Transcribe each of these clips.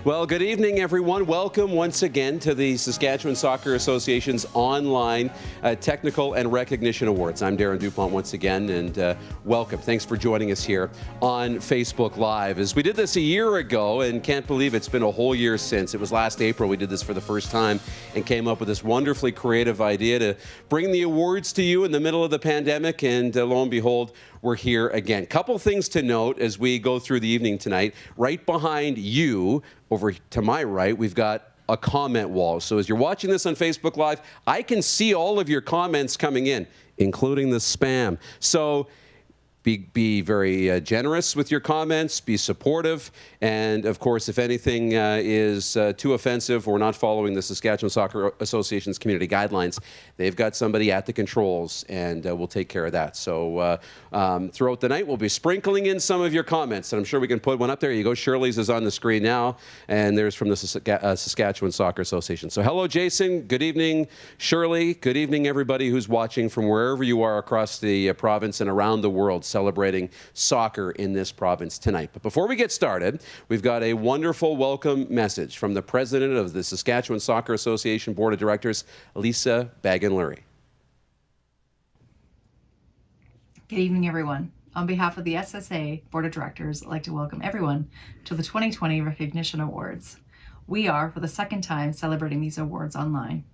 Well, good evening, everyone. Welcome once again to the Saskatchewan Soccer Association's online Technical and Recognition Awards. I'm Darren Dupont once again, and welcome. Thanks for joining us here on Facebook Live. As we did this a year ago, and can't believe it's been a whole year since. It was last April we did this for the first time and came up with this wonderfully creative idea to bring the awards to you in the middle of the pandemic, and lo and behold, we're here again. Couple things to note as we go through the evening tonight. Right behind you, over to my right, we've got a comment wall. So as you're watching this on Facebook Live, I can see all of your comments coming in, including the spam. So be very generous with your comments, be supportive, and of course, if anything is too offensive or not following the Saskatchewan Soccer Association's community guidelines, they've got somebody at the controls, and we'll take care of that. So throughout the night, we'll be sprinkling in some of your comments, and I'm sure we can put one up there. You go. Shirley's is on the screen now, and there's from the Saskatchewan Soccer Association. So hello, Jason. Good evening, Shirley. Good evening, everybody who's watching from wherever you are across the province and around the world, celebrating soccer in this province tonight. But before we get started, we've got a wonderful welcome message from the president of the Saskatchewan Soccer Association Board of Directors, Lisa Bagan-Lurie. Good evening, everyone. On behalf of the SSA Board of Directors, I'd like to welcome everyone to the 2020 Recognition Awards. We are, for the second time, celebrating these awards online.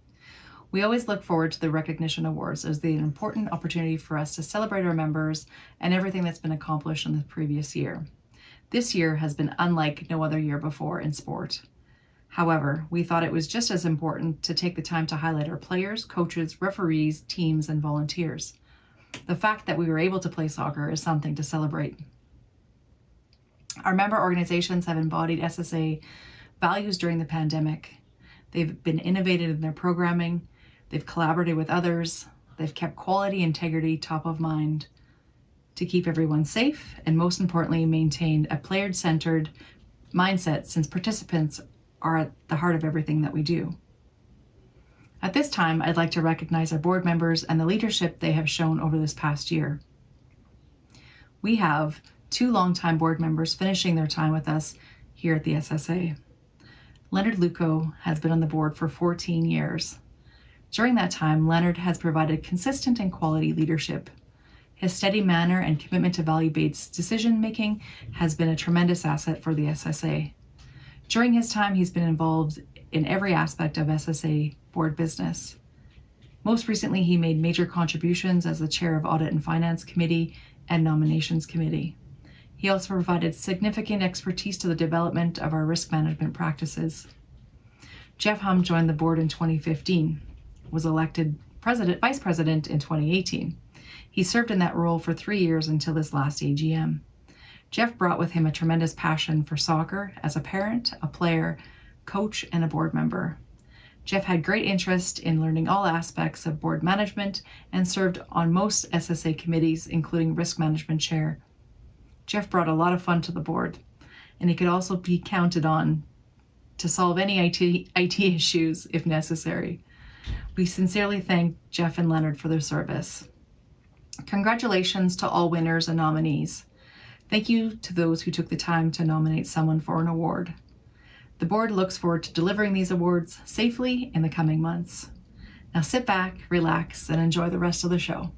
We always look forward to the Recognition Awards as an important opportunity for us to celebrate our members and everything that's been accomplished in the previous year. This year has been unlike no other year before in sport. However, we thought it was just as important to take the time to highlight our players, coaches, referees, teams, and volunteers. The fact that we were able to play soccer is something to celebrate. Our member organizations have embodied SSA values during the pandemic. They've been innovative in their programming. They've collaborated with others. They've kept quality, integrity top of mind to keep everyone safe, and most importantly, maintained a player-centered mindset, since participants are at the heart of everything that we do. At this time, I'd like to recognize our board members and the leadership they have shown over this past year. We have 2 longtime board members finishing their time with us here at the SSA. Leonard Luco has been on the board for 14 years. During that time, Leonard has provided consistent and quality leadership. His steady manner and commitment to value-based decision-making has been a tremendous asset for the SSA. During his time, he's been involved in every aspect of SSA board business. Most recently, he made major contributions as the chair of Audit and Finance Committee and Nominations Committee. He also provided significant expertise to the development of our risk management practices. Jeff Hum joined the board in 2015, was elected vice president in 2018. He served in that role for 3 years until this last AGM. Jeff brought with him a tremendous passion for soccer as a parent, a player, coach, and a board member. Jeff had great interest in learning all aspects of board management and served on most SSA committees, including risk management chair. Jeff brought a lot of fun to the board, and he could also be counted on to solve any IT issues if necessary. We sincerely thank Jeff and Leonard for their service. Congratulations to all winners and nominees. Thank you to those who took the time to nominate someone for an award. The board looks forward to delivering these awards safely in the coming months. Now sit back, relax, and enjoy the rest of the show.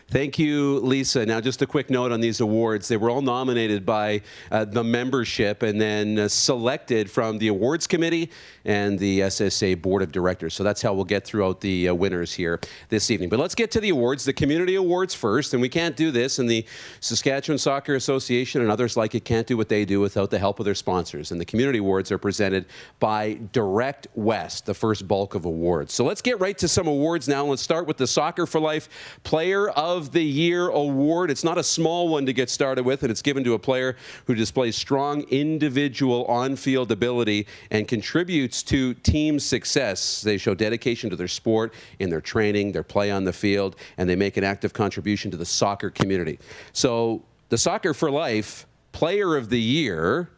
Thank you, Lisa. Now, just a quick note on these awards. They were all nominated by the membership and then selected from the awards committee and the SSA Board of Directors. So that's how we'll get throughout the winners here this evening. But let's get to the awards, the community awards first. And we can't do this, and the Saskatchewan Soccer Association and others like it can't do what they do without the help of their sponsors. And the community awards are presented by Direct West, the first bulk of awards. So let's get right to some awards now. Let's start with the Soccer for Life Player of the Year award. It's not a small one to get started with, and it's given to a player who displays strong individual on-field ability and contributes to team success. They show dedication to their sport, in their training, their play on the field, and they make an active contribution to the soccer community. So the Soccer for Life Player of the Year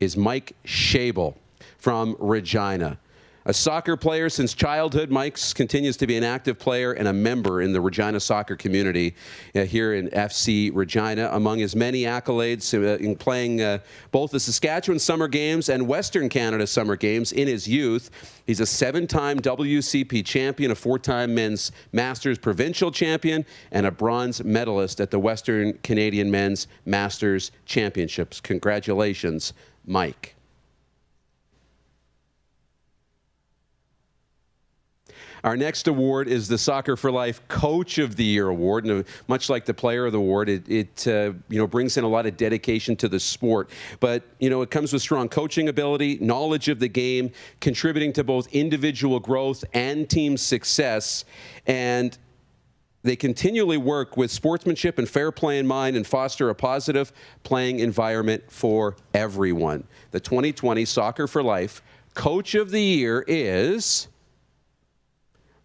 is Mike Schabel from Regina. A soccer player since childhood, Mike continues to be an active player and a member in the Regina soccer community here in FC Regina. Among his many accolades in playing both the Saskatchewan Summer Games and Western Canada Summer Games in his youth, he's a 7-time WCP champion, a 4-time men's Masters provincial champion, and a bronze medalist at the Western Canadian Men's Masters Championships. Congratulations, Mike. Our next award is the Soccer for Life Coach of the Year Award. And much like the Player of the Award, it brings in a lot of dedication to the sport. But, it comes with strong coaching ability, knowledge of the game, contributing to both individual growth and team success. And they continually work with sportsmanship and fair play in mind and foster a positive playing environment for everyone. The 2020 Soccer for Life Coach of the Year is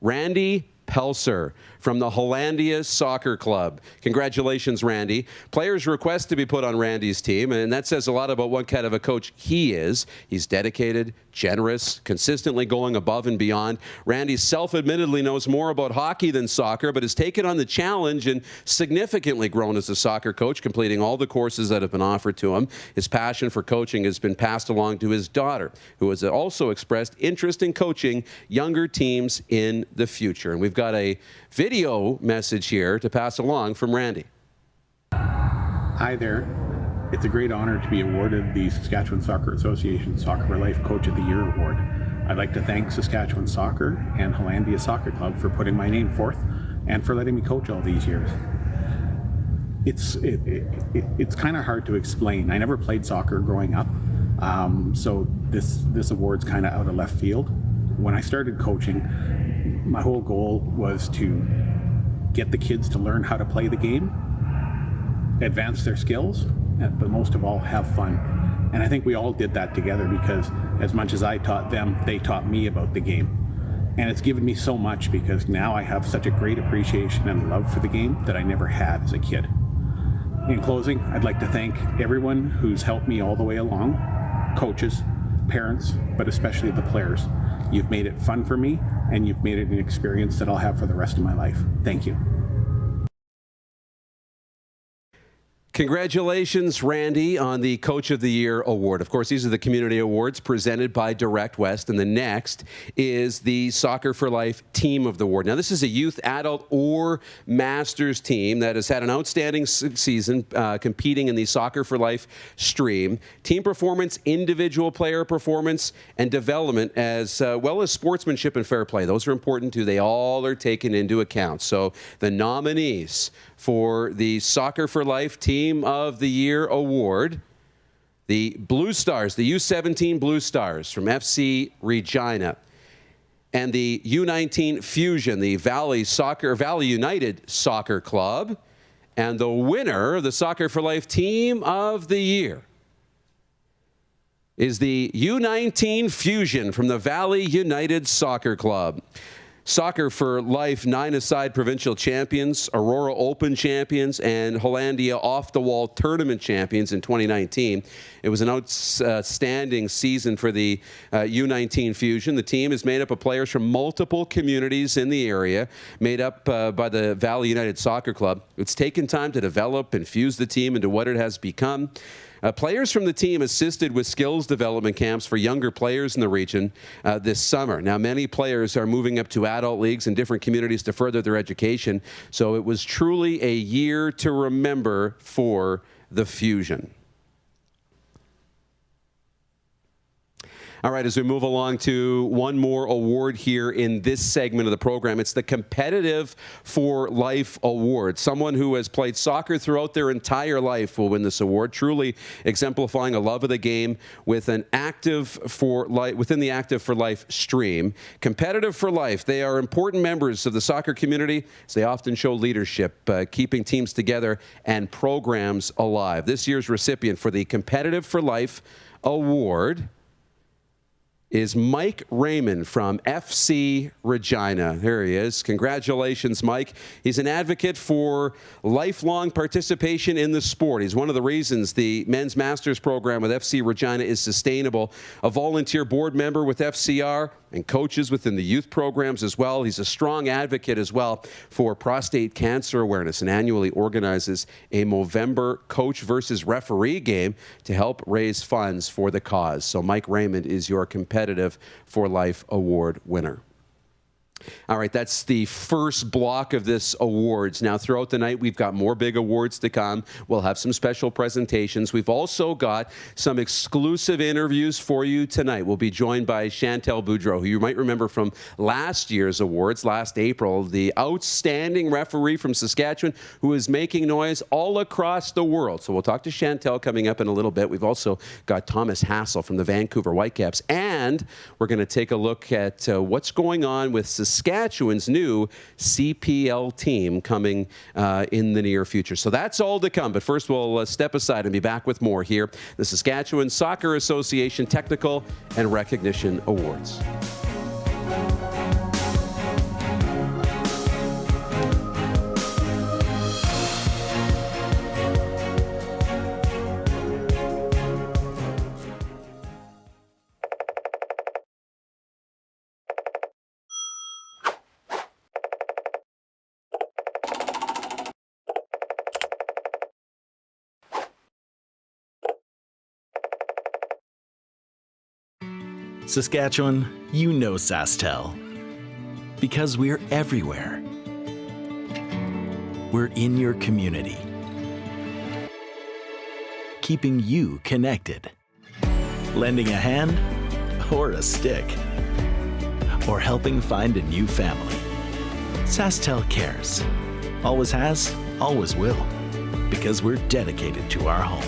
Randy Pelser from the Hollandia Soccer Club. Congratulations, Randy. Players request to be put on Randy's team, and that says a lot about what kind of a coach he is. He's dedicated, generous, consistently going above and beyond. Randy self-admittedly knows more about hockey than soccer, but has taken on the challenge and significantly grown as a soccer coach, completing all the courses that have been offered to him. His passion for coaching has been passed along to his daughter, who has also expressed interest in coaching younger teams in the future. And we've got a video message here to pass along from Randy. Hi there. It's a great honor to be awarded the Saskatchewan Soccer Association Soccer for Life Coach of the Year Award. I'd like to thank Saskatchewan Soccer and Hollandia Soccer Club for putting my name forth and for letting me coach all these years. It's kind of hard to explain. I never played soccer growing up, so this award's kind of out of left field. When I started coaching, my whole goal was to get the kids to learn how to play the game, advance their skills, but most of all, have fun. And I think we all did that together, because as much as I taught them, they taught me about the game. And it's given me so much, because now I have such a great appreciation and love for the game that I never had as a kid. In closing, I'd like to thank everyone who's helped me all the way along, coaches, parents, but especially the players. You've made it fun for me, and you've made it an experience that I'll have for the rest of my life. Thank you. Congratulations, Randy, on the Coach of the Year Award. Of course, these are the community awards presented by Direct West, and the next is the Soccer for Life Team of the Award. Now, this is a youth, adult, or masters team that has had an outstanding season competing in the Soccer for Life stream. Team performance, individual player performance, and development, as well as sportsmanship and fair play. Those are important too. They all are taken into account. So the nominees for the Soccer for Life Team of the Year Award, the Blue Stars, the U17 Blue Stars from FC Regina, and the U19 Fusion, the Valley United Soccer Club, and the winner of the Soccer for Life Team of the Year is the U19 Fusion from the Valley United Soccer Club. Soccer for Life 9-a-side provincial champions, Aurora Open champions, and Hollandia off-the-wall tournament champions in 2019. It was an outstanding season for the U19 Fusion. The team is made up of players from multiple communities in the area, made up by the Valley United Soccer Club. It's taken time to develop and fuse the team into what it has become. Players from the team assisted with skills development camps for younger players in the region this summer. Now, many players are moving up to adult leagues in different communities to further their education, so it was truly a year to remember for the Fusion. All right, as we move along to one more award here in this segment of the program, it's the Competitive for Life Award. Someone who has played soccer throughout their entire life will win this award, truly exemplifying a love of the game with an within the Active for Life stream. Competitive for Life, they are important members of the soccer community, as they often show leadership, keeping teams together and programs alive. This year's recipient for the Competitive for Life Award is Mike Raymond from FC Regina. There he is. Congratulations, Mike. He's an advocate for lifelong participation in the sport. He's one of the reasons the men's master's program with FC Regina is sustainable. A volunteer board member with FCR and coaches within the youth programs as well. He's a strong advocate as well for prostate cancer awareness and annually organizes a Movember coach versus referee game to help raise funds for the cause. So Mike Raymond is your Competitive for Life Award winner. All right, that's the first block of this awards. Now, throughout the night, we've got more big awards to come. We'll have some special presentations. We've also got some exclusive interviews for you tonight. We'll be joined by Chantel Boudreau, who you might remember from last year's awards, last April, the outstanding referee from Saskatchewan who is making noise all across the world. So we'll talk to Chantel coming up in a little bit. We've also got Thomas Hassel from the Vancouver Whitecaps, and we're going to take a look at what's going on with Saskatchewan's new CPL team coming in the near future. So that's all to come. But first, we'll step aside and be back with more here. The Saskatchewan Soccer Association Technical and Recognition Awards. Saskatchewan, you know SaskTel. Because we're everywhere. We're in your community. Keeping you connected. Lending a hand or a stick. Or helping find a new family. SaskTel cares. Always has, always will. Because we're dedicated to our home.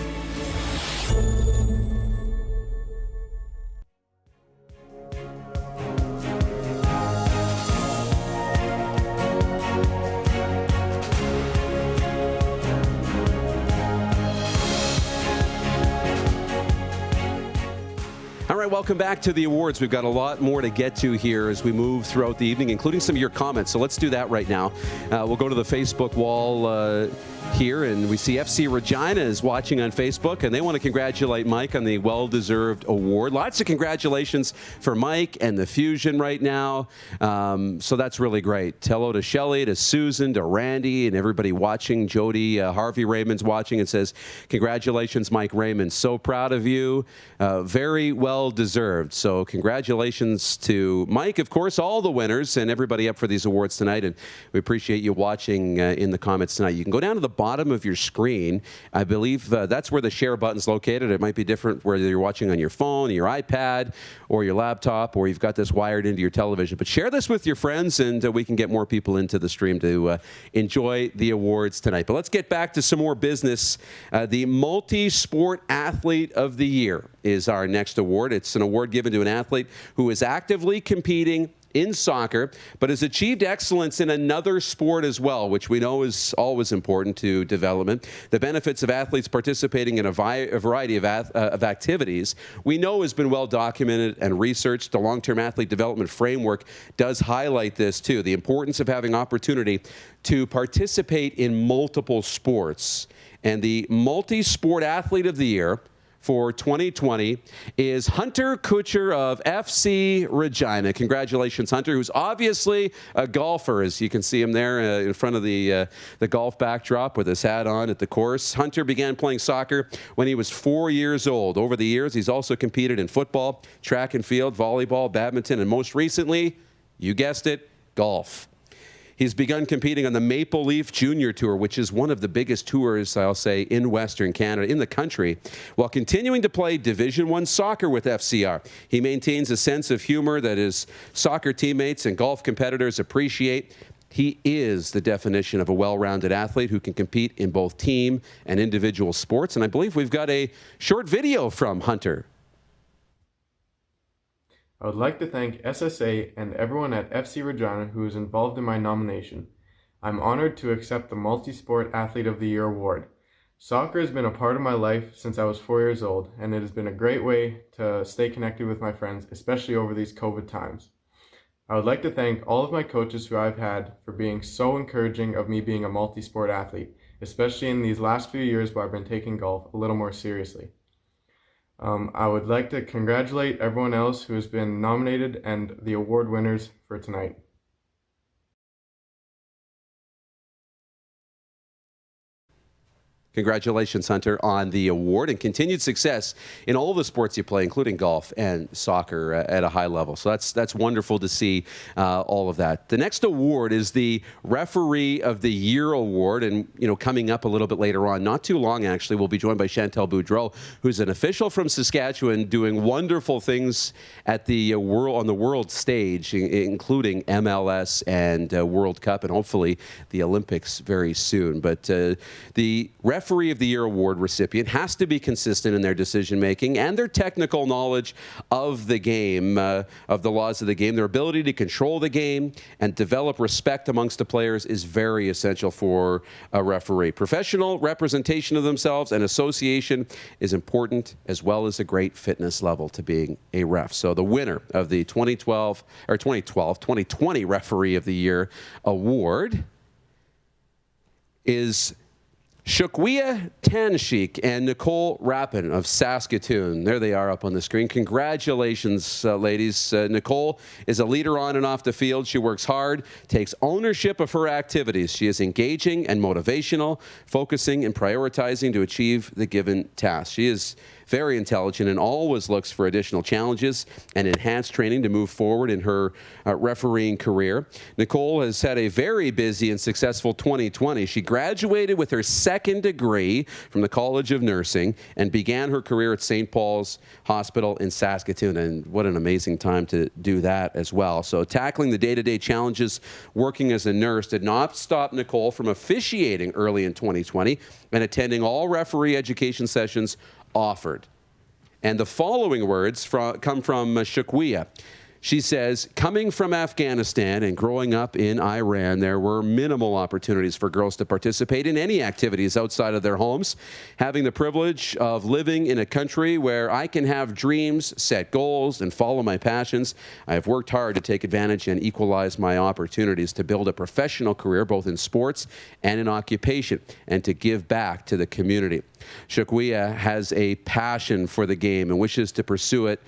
Welcome back to the awards. We've got a lot more to get to here as we move throughout the evening, including some of your comments. So let's do that right now. We'll go to the Facebook wall here, and we see FC Regina is watching on Facebook, and they want to congratulate Mike on the well-deserved award. Lots of congratulations for Mike and the Fusion right now. So that's really great. Hello to Shelley, to Susan, to Randy, and everybody watching. Jody Harvey Raymond's watching and says, congratulations, Mike Raymond. So proud of you. Very well-deserved. So congratulations to Mike, of course, all the winners, and everybody up for these awards tonight. And we appreciate you watching in the comments tonight. You can go down to the bottom of your screen. I believe that's where the share button's located. It might be different whether you're watching on your phone, your iPad, or your laptop, or you've got this wired into your television. But share this with your friends, and we can get more people into the stream to enjoy the awards tonight. But let's get back to some more business. The Multi-Sport Athlete of the Year is our next award. It's an award given to an athlete who is actively competing in soccer, but has achieved excellence in another sport as well, which we know is always important to development. The benefits of athletes participating in a variety of activities we know has been well documented and researched. The long-term athlete development framework does highlight this too, the importance of having opportunity to participate in multiple sports. And the Multi-Sport Athlete of the Year for 2020 is Hunter Kutcher of FC Regina. Congratulations, Hunter, who's obviously a golfer, as you can see him there in front of the golf backdrop with his hat on at the course. Hunter began playing soccer when he was 4 years old. Over the years, he's also competed in football, track and field, volleyball, badminton, and most recently, you guessed it, golf. He's begun competing on the Maple Leaf Junior Tour, which is one of the biggest tours, I'll say, in Western Canada, in the country, while continuing to play Division I soccer with FCR. He maintains a sense of humor that his soccer teammates and golf competitors appreciate. He is the definition of a well-rounded athlete who can compete in both team and individual sports. And I believe we've got a short video from Hunter. I would like to thank SSA and everyone at FC Regina who is involved in my nomination. I'm honored to accept the Multi-Sport Athlete of the Year award. Soccer has been a part of my life since I was 4 years old, and it has been a great way to stay connected with my friends, especially over these COVID times. I would like to thank all of my coaches who I've had for being so encouraging of me being a multi-sport athlete, especially in these last few years where I've been taking golf a little more seriously. I would like to congratulate everyone else who has been nominated and the award winners for tonight. Congratulations, Hunter, on the award and continued success in all the sports you play, including golf and soccer at a high level. So that's wonderful to see all of that. The next award is the Referee of the Year award, and coming up a little bit later on, not too long actually, we'll be joined by Chantal Boudreau, who's an official from Saskatchewan doing wonderful things at the on the world stage, including MLS and World Cup, and hopefully the Olympics very soon. But the Referee of the Year award recipient has to be consistent in their decision making and their technical knowledge of the game, of the laws of the game. Their ability to control the game and develop respect amongst the players is very essential for a referee. Professional representation of themselves and association is important, as well as a great fitness level to being a ref. So the winner of the 2020 Referee of the Year award is Shukwiya Tanshik and Nicole Rappin of Saskatoon. There they are up on the screen. Congratulations, ladies. Nicole is a leader on and off the field. She works hard, takes ownership of her activities. She is engaging and motivational, focusing and prioritizing to achieve the given task. She is very intelligent and always looks for additional challenges and enhanced training to move forward in her refereeing career. Nicole has had a very busy and successful 2020. She graduated with her second degree from the College of Nursing and began her career at St. Paul's Hospital in Saskatoon. And what an amazing time to do that as well. So tackling the day-to-day challenges working as a nurse did not stop Nicole from officiating early in 2020 and attending all referee education sessions offered. And the following words come from Shukwiya. She says, coming from Afghanistan and growing up in Iran, there were minimal opportunities for girls to participate in any activities outside of their homes. Having the privilege of living in a country where I can have dreams, set goals, and follow my passions, I have worked hard to take advantage and equalize my opportunities to build a professional career, both in sports and in occupation, and to give back to the community. Shukwiya has a passion for the game and wishes to pursue it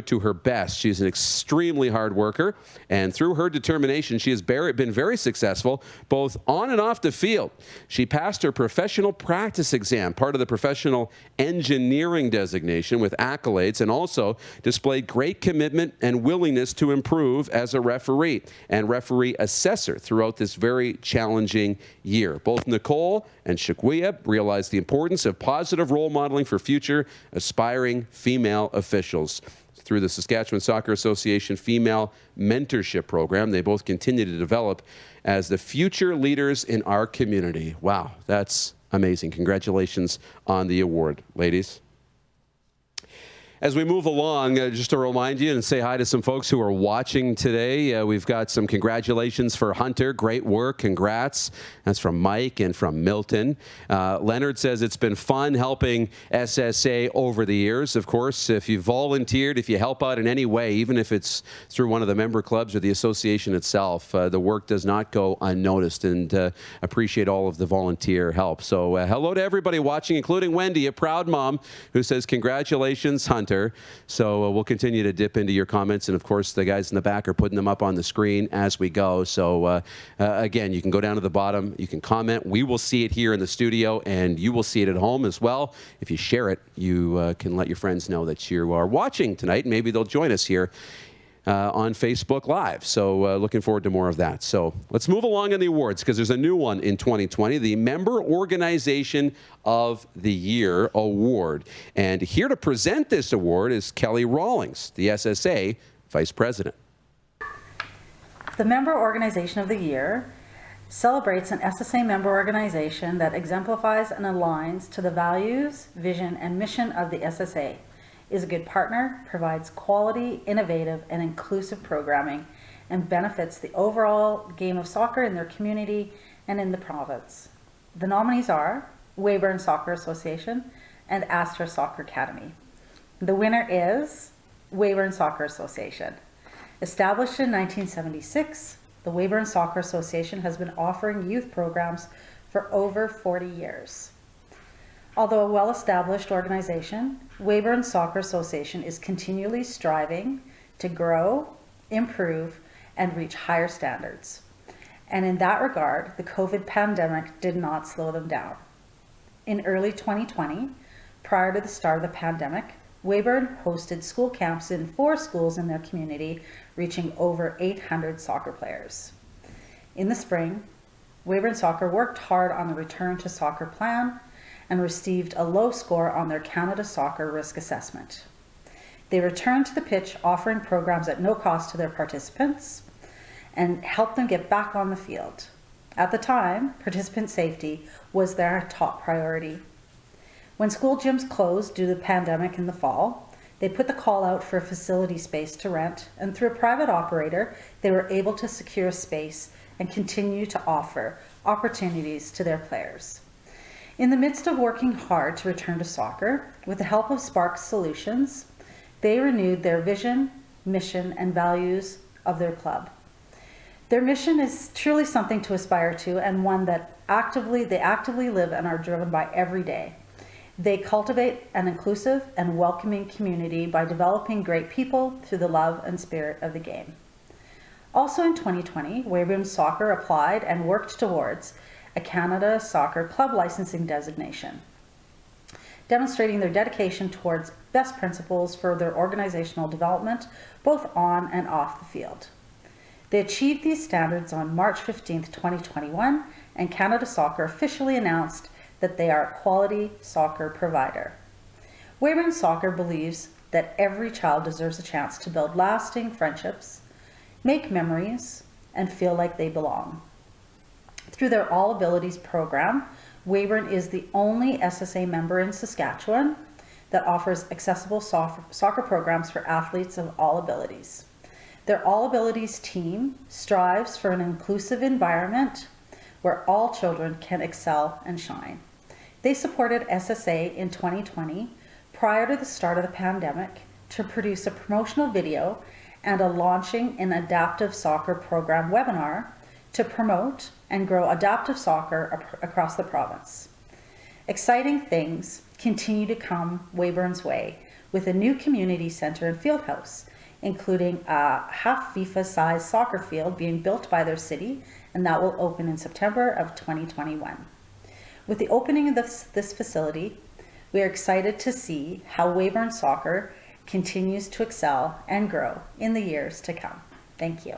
to her best. She's an extremely hard worker, and through her determination, she has been very successful both on and off the field. She passed her professional practice exam, part of the professional engineering designation, with accolades, and also displayed great commitment and willingness to improve as a referee and referee assessor throughout this very challenging year. Both Nicole and Shukwiya realized the importance of positive role modeling for future aspiring female officials. Through the Saskatchewan Soccer Association Female Mentorship Program, they both continue to develop as the future leaders in our community. Wow, that's amazing. Congratulations on the award, ladies. As we move along, just to remind you and say hi to some folks who are watching today, we've got some congratulations for Hunter. Great work. Congrats. That's from Mike and from Milton. Leonard says it's been fun helping SSA over the years. Of course, if you volunteered, if you help out in any way, even if it's through one of the member clubs or the association itself, the work does not go unnoticed, and appreciate all of the volunteer help. So hello to everybody watching, including Wendy, a proud mom, who says congratulations, Hunter. So we'll continue to dip into your comments, and of course the guys in the back are putting them up on the screen as we go. So again, you can go down to the bottom, you can comment. We will see it here in the studio, and you will see it at home as well. If you share it, you can let your friends know that you are watching tonight, and maybe they'll join us here on Facebook Live. So looking forward to more of that. So let's move along in the awards, because there's a new one in 2020, the Member Organization of the Year Award. And here to present this award is Kelly Rawlings, the SSA Vice President. The Member Organization of the Year celebrates an SSA member organization that exemplifies and aligns to the values, vision, and mission of the SSA, is a good partner, provides quality, innovative, and inclusive programming, and benefits the overall game of soccer in their community and in the province. The nominees are Weyburn Soccer Association, and Astor Soccer Academy. The winner is Weyburn Soccer Association. Established in 1976, the Weyburn Soccer Association has been offering youth programs for over 40 years. Although a well-established organization, Weyburn Soccer Association is continually striving to grow, improve, and reach higher standards. And in that regard, the COVID pandemic did not slow them down. In early 2020, prior to the start of the pandemic, Weyburn hosted school camps in 4 schools in their community, reaching over 800 soccer players. In the spring, Weyburn Soccer worked hard on the Return to Soccer plan and received a low score on their Canada Soccer Risk Assessment. They returned to the pitch offering programs at no cost to their participants and helped them get back on the field. At the time, participant safety was their top priority. When school gyms closed due to the pandemic in the fall, they put the call out for a facility space to rent, and through a private operator, they were able to secure space and continue to offer opportunities to their players. In the midst of working hard to return to soccer, with the help of Spark Solutions, they renewed their vision, mission, and values of their club. Their mission is truly something to aspire to, and one that they actively live and are driven by every day. They cultivate an inclusive and welcoming community by developing great people through the love and spirit of the game. Also in 2020, Weyburn Soccer applied and worked towards a Canada Soccer Club licensing designation, demonstrating their dedication towards best principles for their organizational development, both on and off the field. They achieved these standards on March 15, 2021, and Canada Soccer officially announced that they are a quality soccer provider. Weyburn Soccer believes that every child deserves a chance to build lasting friendships, make memories, and feel like they belong. Through their All Abilities program, Weyburn is the only SSA member in Saskatchewan that offers accessible soccer programs for athletes of all abilities. Their All Abilities team strives for an inclusive environment where all children can excel and shine. They supported SSA in 2020 prior to the start of the pandemic to produce a promotional video and a launching an adaptive soccer program webinar to promote and grow adaptive soccer across the province. Exciting things continue to come Weyburn's way with a new community center and field house, including a half FIFA-sized soccer field being built by their city, and that will open in September of 2021. With the opening of this facility, we are excited to see how Weyburn Soccer continues to excel and grow in the years to come. Thank you.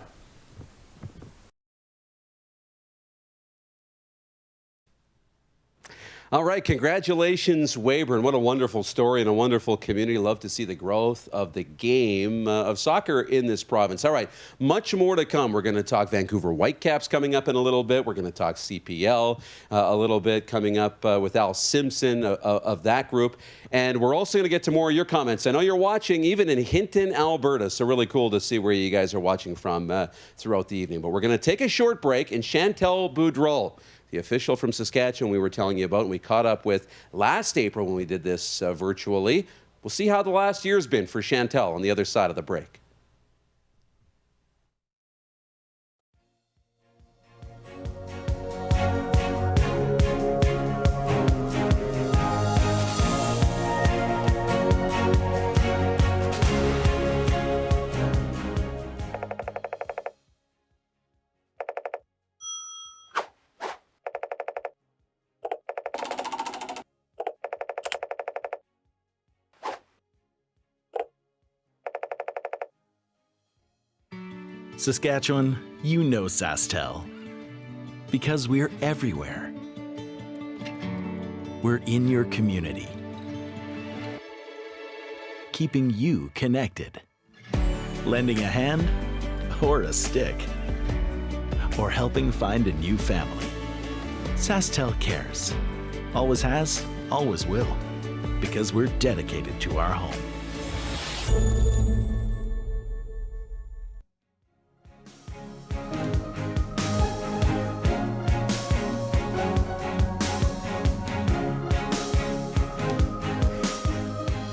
All right, congratulations, Weyburn. What a wonderful story and a wonderful community. Love to see the growth of the game of soccer in this province. All right, much more to come. We're going to talk Vancouver Whitecaps coming up in a little bit. We're going to talk CPL a little bit coming up with Al Simpson of that group. And we're also going to get to more of your comments. I know you're watching even in Hinton, Alberta, so really cool to see where you guys are watching from throughout the evening. But we're going to take a short break, and Chantel Boudreau, the official from Saskatchewan we were telling you about and we caught up with last April when we did this virtually. We'll see how the last year's been for Chantel on the other side of the break. Saskatchewan, you know SaskTel. Because we're everywhere. We're in your community. Keeping you connected. Lending a hand or a stick. Or helping find a new family. SaskTel cares. Always has, always will. Because we're dedicated to our home.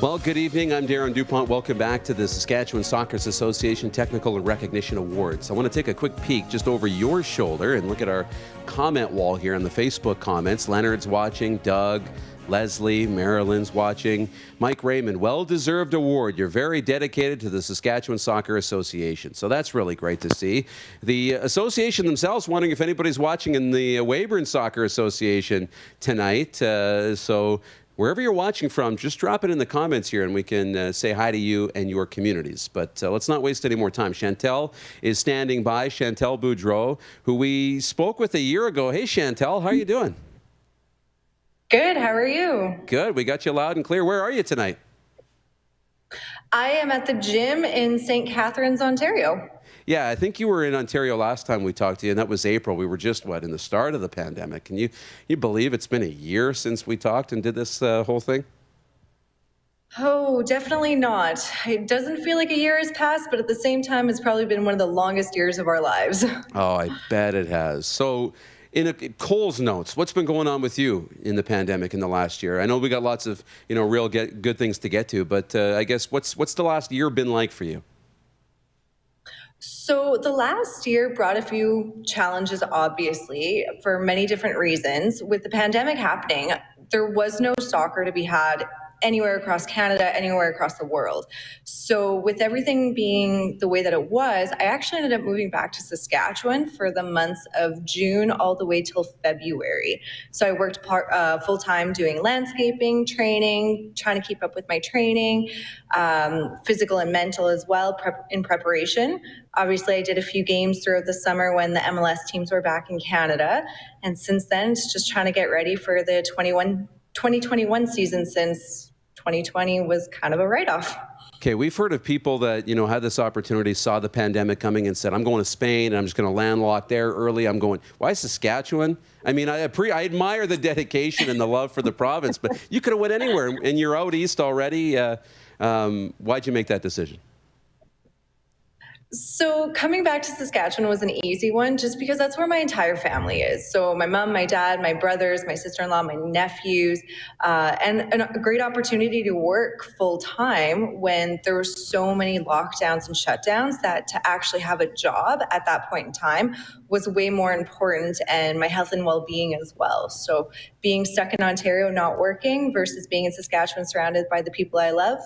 Well, good evening. I'm Darren DuPont. Welcome back to the Saskatchewan Soccer Association Technical and Recognition Awards. I want to take a quick peek just over your shoulder and look at our comment wall here on the Facebook comments. Leonard's watching, Doug, Leslie, Marilyn's watching. Mike Raymond, well-deserved award. You're very dedicated to the Saskatchewan Soccer Association. So that's really great to see. The association themselves wondering if anybody's watching in the Weyburn Soccer Association tonight. So wherever you're watching from, just drop it in the comments here and we can say hi to you and your communities. But let's not waste any more time. Chantel is standing by, Chantel Boudreau, who we spoke with a year ago. Hey, Chantel, how are you doing? Good. How are you? Good. We got you loud and clear. Where are you tonight? I am at the gym in St. Catharines, Ontario. Yeah, I think you were in Ontario last time we talked to you, and that was April. We were just, in the start of the pandemic. Can you believe it's been a year since we talked and did this whole thing? Oh, definitely not. It doesn't feel like a year has passed, but at the same time, it's probably been one of the longest years of our lives. Oh, I bet it has. So, Cole's notes, what's been going on with you in the pandemic in the last year? I know we got lots of, real good things to get to, but I guess what's the last year been like for you? So the last year brought a few challenges, obviously, for many different reasons. With the pandemic happening, there was no soccer to be had anywhere across Canada, anywhere across the world. So with everything being the way that it was, I actually ended up moving back to Saskatchewan for the months of June all the way till February. So I worked full-time doing landscaping, training, trying to keep up with my training, physical and mental as well, in preparation. Obviously, I did a few games throughout the summer when the MLS teams were back in Canada. And since then, it's just trying to get ready for the 2021 season, since 2020 was kind of a write-off. Okay, we've heard of people that, had this opportunity, saw the pandemic coming and said, I'm going to Spain and I'm just going to landlock there early. I'm going, why Saskatchewan? I mean, I admire the dedication and the love for the province, but you could have went anywhere and you're out east already. Why'd you make that decision? So coming back to Saskatchewan was an easy one just because that's where my entire family is. So my mom, my dad, my brothers, my sister-in-law, my nephews, and a great opportunity to work full time when there were so many lockdowns and shutdowns that to actually have a job at that point in time was way more important, and my health and well-being as well. So being stuck in Ontario, not working versus being in Saskatchewan surrounded by the people I love,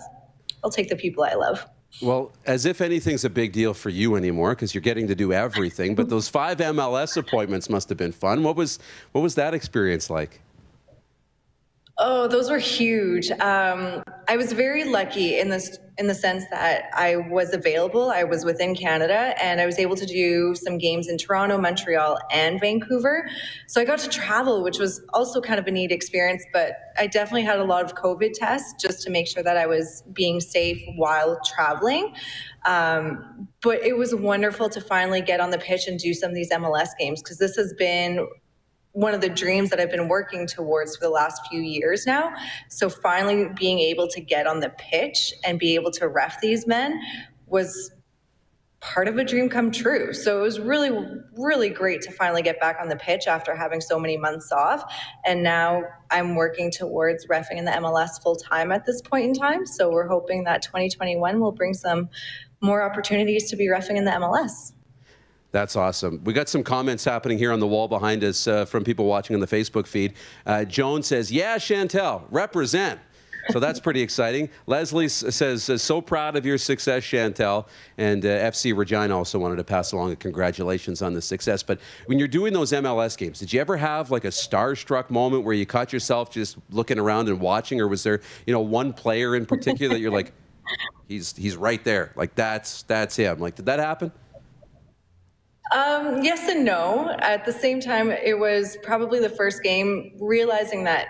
I'll take the people I love. Well, as if anything's a big deal for you anymore, because you're getting to do everything. But those 5 MLS appointments must have been fun. What was that experience like? Oh, those were huge. I was very lucky in the sense that I was available. I was within Canada, and I was able to do some games in Toronto, Montreal, and Vancouver. So I got to travel, which was also kind of a neat experience. But I definitely had a lot of COVID tests just to make sure that I was being safe while traveling. But it was wonderful to finally get on the pitch and do some of these MLS games, because this has been one of the dreams that I've been working towards for the last few years now. So finally being able to get on the pitch and be able to ref these men was part of a dream come true. So it was really, really great to finally get back on the pitch after having so many months off. And now I'm working towards reffing in the MLS full time at this point in time. So we're hoping that 2021 will bring some more opportunities to be reffing in the MLS. That's awesome. We got some comments happening here on the wall behind us from people watching on the Facebook feed. Joan says, yeah, Chantel, represent. So that's pretty exciting. Leslie says, so proud of your success, Chantel. And FC Regina also wanted to pass along a congratulations on the success. But when you're doing those MLS games, did you ever have like a starstruck moment where you caught yourself just looking around and watching? Or was there, one player in particular that you're like, he's right there. Like, that's him. Like, did that happen? Yes and no. At the same time, it was probably the first game realizing that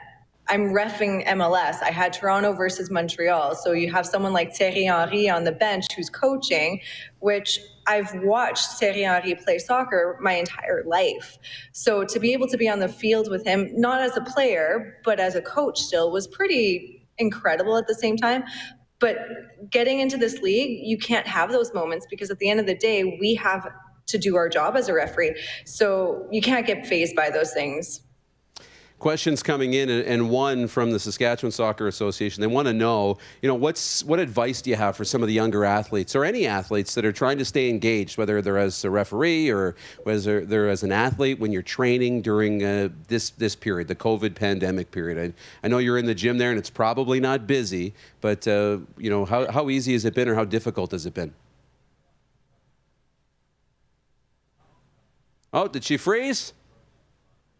I'm reffing MLS. I had Toronto versus Montreal. So you have someone like Thierry Henry on the bench who's coaching, which I've watched Thierry Henry play soccer my entire life. So to be able to be on the field with him, not as a player, but as a coach still, was pretty incredible at the same time. But getting into this league, you can't have those moments because at the end of the day, we have to do our job as a referee. So you can't get fazed by those things. questions coming in, and one from the Saskatchewan Soccer Association. They want to know, what advice do you have for some of the younger athletes or any athletes that are trying to stay engaged, whether they're as a referee or whether they're as an athlete when you're training during this period, the COVID pandemic period. I know you're in the gym there, and it's probably not busy, but how easy has it been, or how difficult has it been? Oh, did she freeze?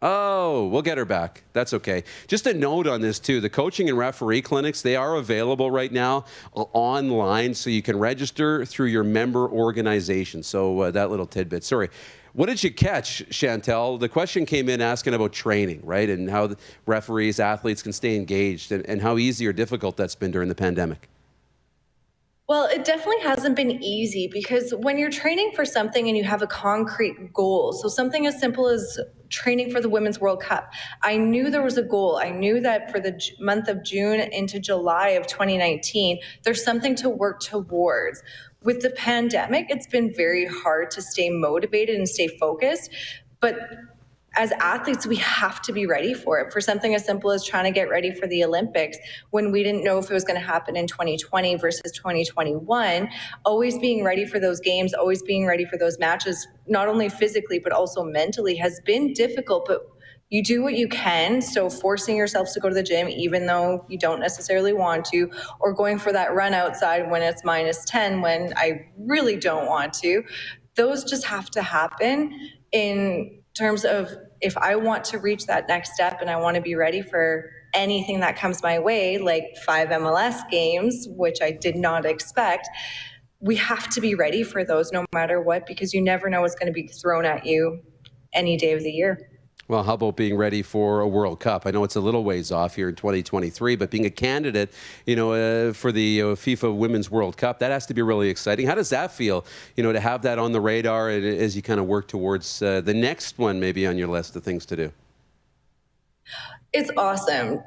Oh, we'll get her back. That's okay. Just a note on this, too. The coaching and referee clinics, they are available right now online, so you can register through your member organization. So that little tidbit. Sorry. What did you catch, Chantel? The question came in asking about training, right, and how the referees, athletes can stay engaged, and how easy or difficult that's been during the pandemic. Well, it definitely hasn't been easy, because when you're training for something and you have a concrete goal, so something as simple as training for the Women's World Cup, I knew there was a goal. I knew that for the month of June into July of 2019, there's something to work towards. With the pandemic, it's been very hard to stay motivated and stay focused, but as athletes, we have to be ready for it. For something as simple as trying to get ready for the Olympics when we didn't know if it was going to happen in 2020 versus 2021, always being ready for those games, always being ready for those matches, not only physically, but also mentally, has been difficult, but you do what you can. So forcing yourselves to go to the gym, even though you don't necessarily want to, or going for that run outside when it's -10, when I really don't want to, those just have to happen in terms of, if I want to reach that next step and I want to be ready for anything that comes my way, like 5 MLS games, which I did not expect, we have to be ready for those no matter what, because you never know what's going to be thrown at you any day of the year. Well, how about being ready for a World Cup? I know it's a little ways off here in 2023, but being a candidate, for the FIFA Women's World Cup, that has to be really exciting. How does that feel, to have that on the radar as you kind of work towards the next one maybe on your list of things to do? It's awesome.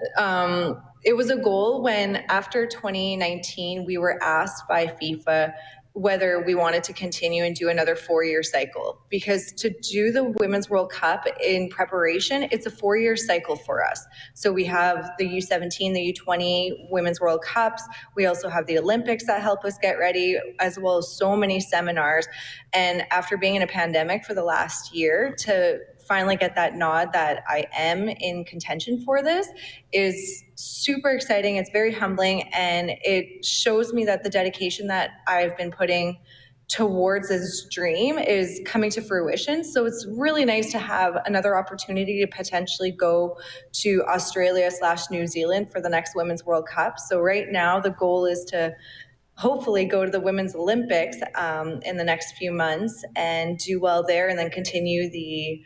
It was a goal when, after 2019, we were asked by FIFA whether we wanted to continue and do another 4-year cycle, because to do the Women's World Cup in preparation, it's a 4-year cycle for us. So we have the U17, the U20 Women's World Cups. We also have the Olympics that help us get ready, as well as so many seminars. And after being in a pandemic for the last year, to finally get that nod that I am in contention for this is super exciting. It's very humbling, and it shows me that the dedication that I've been putting towards this dream is coming to fruition. So it's really nice to have another opportunity to potentially go to Australia/New Zealand for the next Women's World Cup. So right now the goal is to hopefully go to the Women's Olympics in the next few months and do well there, and then continue the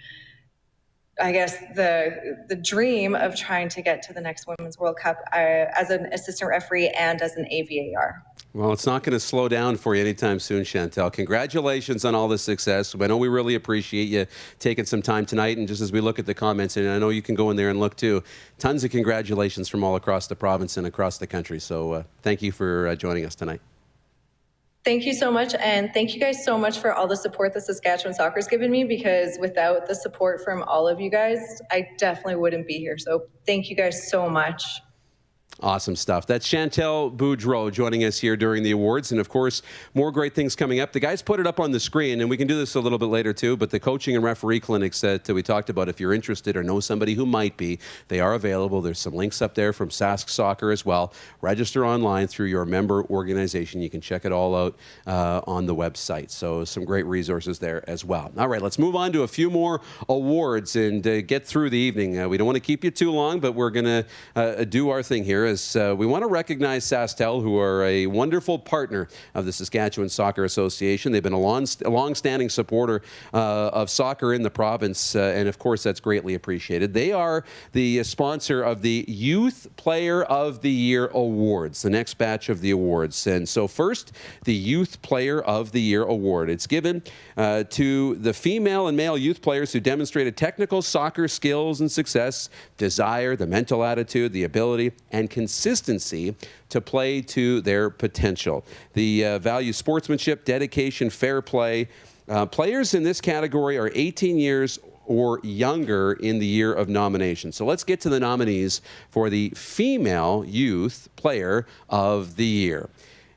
dream of trying to get to the next Women's World Cup as an assistant referee and as an AVAR. Well, it's not going to slow down for you anytime soon, Chantel. Congratulations on all the success. I know we really appreciate you taking some time tonight. And just as we look at the comments, and I know you can go in there and look too, tons of congratulations from all across the province and across the country. So thank you for joining us tonight. Thank you so much, and thank you guys so much for all the support that Saskatchewan Soccer has given me, because without the support from all of you guys, I definitely wouldn't be here. So thank you guys so much. Awesome stuff. That's Chantel Boudreau joining us here during the awards. And of course, more great things coming up. The guys put it up on the screen, and we can do this a little bit later too, but the coaching and referee clinics that we talked about, if you're interested or know somebody who might be, they are available. There's some links up there from Sask Soccer as well. Register online through your member organization. You can check it all out on the website. So some great resources there as well. All right, let's move on to a few more awards and get through the evening. We don't want to keep you too long, but we're going to do our thing here. As we want to recognize SaskTel, who are a wonderful partner of the Saskatchewan Soccer Association. They've been a long-standing supporter of soccer in the province, and of course that's greatly appreciated. They are the sponsor of the Youth Player of the Year Awards, the next batch of the awards. And so first, the Youth Player of the Year Award. It's given to the female and male youth players who demonstrated technical soccer skills and success, desire, the mental attitude, the ability, and consistency to play to their potential. The value sportsmanship, dedication, fair play. Players in this category are 18 years or younger in the year of nomination. So let's get to the nominees for the Female Youth Player of the Year.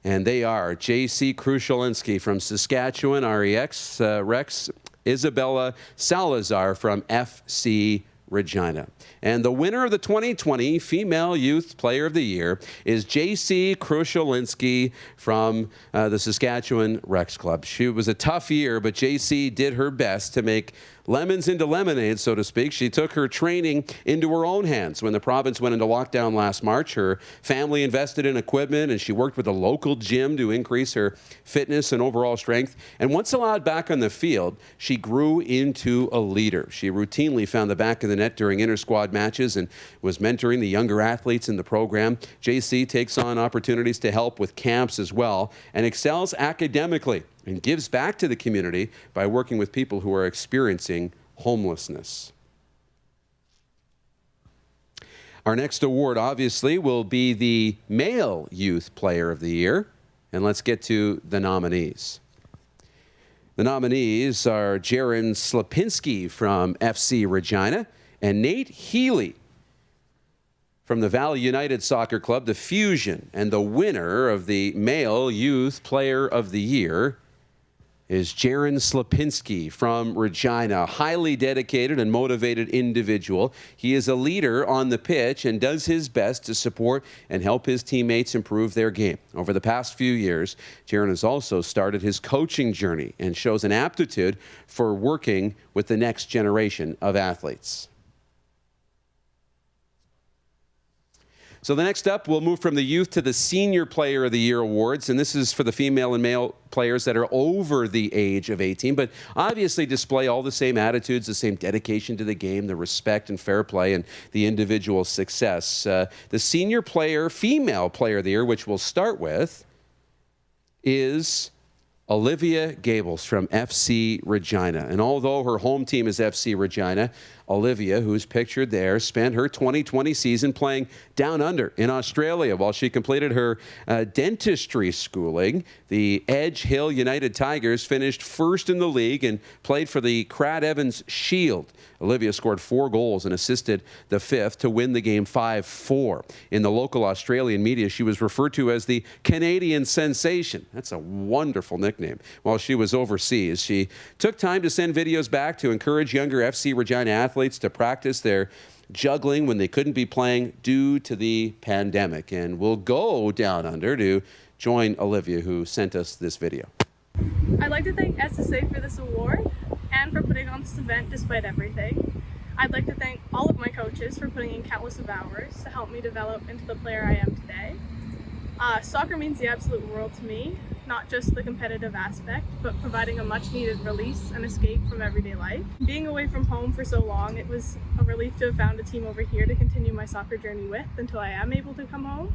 And they are J.C. Krushelinski from Saskatchewan, REX, Rex, Isabella Salazar from FC Regina. And the winner of the 2020 Female Youth Player of the Year is J.C. Krushelinski from the Saskatchewan Rex Club. She was a tough year, but J.C. did her best to make lemons into lemonade, so to speak. She took her training into her own hands. When the province went into lockdown last March, her family invested in equipment, and she worked with a local gym to increase her fitness and overall strength. And once allowed back on the field, she grew into a leader. She routinely found the back of the net during inter-squad matches and was mentoring the younger athletes in the program. JC takes on opportunities to help with camps as well and excels academically and gives back to the community by working with people who are experiencing homelessness. Our next award, obviously, will be the Male Youth Player of the Year. And let's get to the nominees. The nominees are Jaron Slapinski from FC Regina and Nate Healy from the Valley United Soccer Club, the Fusion. And the winner of the Male Youth Player of the Year is Jaron Slapinski from Regina, a highly dedicated and motivated individual. He is a leader on the pitch and does his best to support and help his teammates improve their game. Over the past few years, Jaron has also started his coaching journey and shows an aptitude for working with the next generation of athletes. So the next up, we'll move from the youth to the Senior Player of the Year awards, and this is for the female and male players that are over the age of 18, but obviously display all the same attitudes, the same dedication to the game, the respect and fair play, and the individual success. The Senior Player, Female Player of the Year, which we'll start with, is Olivia Gables from FC Regina. And although her home team is FC Regina, Olivia, who's pictured there, spent her 2020 season playing down under in Australia while she completed her dentistry schooling. The Edge Hill United Tigers finished first in the league and played for the Crad Evans Shield. Olivia scored 4 goals and assisted the 5th to win the game 5-4. In the local Australian media, she was referred to as the Canadian sensation. That's a wonderful nickname. While she was overseas, she took time to send videos back to encourage younger FC Regina athletes to practice their juggling when they couldn't be playing due to the pandemic. And we'll go down under to join Olivia, who sent us this video. I'd like to thank SSA for this award and for putting on this event despite everything. I'd like to thank all of my coaches for putting in countless of hours to help me develop into the player I am today. Soccer means the absolute world to me, not just the competitive aspect, but providing a much needed release and escape from everyday life. Being away from home for so long, it was a relief to have found a team over here to continue my soccer journey with until I am able to come home.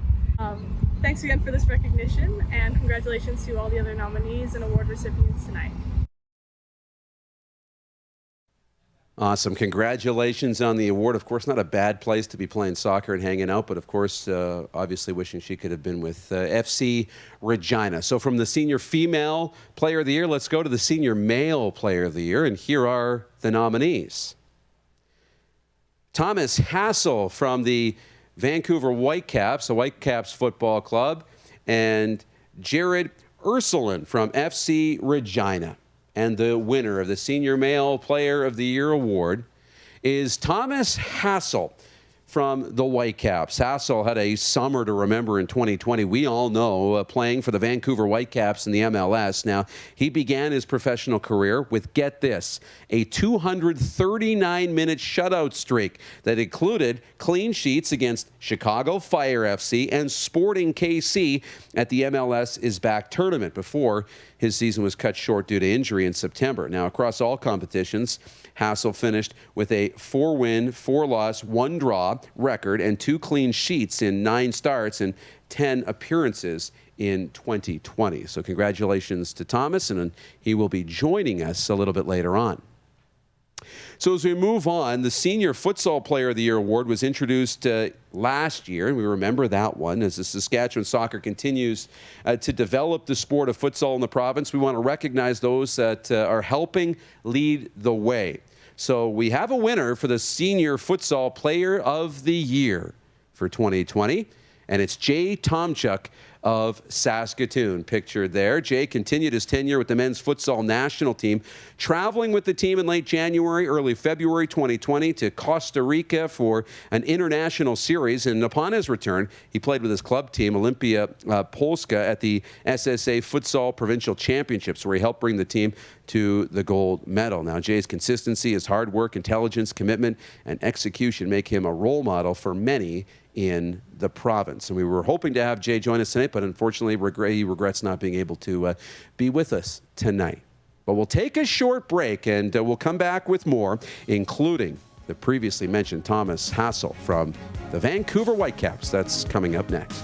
Thanks again for this recognition, and congratulations to all the other nominees and award recipients tonight. Awesome. Congratulations on the award. Of course, not a bad place to be playing soccer and hanging out, but of course, obviously wishing she could have been with FC Regina. So from the Senior Female Player of the Year, let's go to the Senior Male Player of the Year, and here are the nominees. Thomas Hassel from the Vancouver Whitecaps, the Whitecaps Football Club, and Jared Ursuline from FC Regina. And the winner of the Senior Male Player of the Year award is Thomas Hassel from the Whitecaps. Hassel had a summer to remember in 2020. We all know playing for the Vancouver Whitecaps in the MLS. Now, he began his professional career with, get this, a 239-minute shutout streak that included clean sheets against Chicago Fire FC and Sporting KC at the MLS Is Back tournament before his season was cut short due to injury in September. Now, across all competitions, Hassel finished with a 4-win, 4-loss, 1-draw record and 2 clean sheets in 9 starts and 10 appearances in 2020. So congratulations to Thomas, and he will be joining us a little bit later on. So as we move on, the Senior Futsal Player of the Year award was introduced last year, and we remember that one. As the Saskatchewan soccer continues to develop the sport of futsal in the province, we want to recognize those that are helping lead the way. So we have a winner for the Senior Futsal Player of the Year for 2020, and it's Jay Tomchuk of Saskatoon, pictured there. Jay continued his tenure with the men's futsal national team, traveling with the team in late January, early February 2020 to Costa Rica for an international series. And upon his return, he played with his club team, Olympia Polska, at the SSA Futsal Provincial Championships, where he helped bring the team to the gold medal. Now, Jay's consistency, his hard work, intelligence, commitment, and execution make him a role model for many in the province. And we were hoping to have Jay join us tonight, but unfortunately he regrets not being able to be with us tonight. But we'll take a short break, and we'll come back with more, including the previously mentioned Thomas Hassel from the Vancouver Whitecaps. That's coming up next.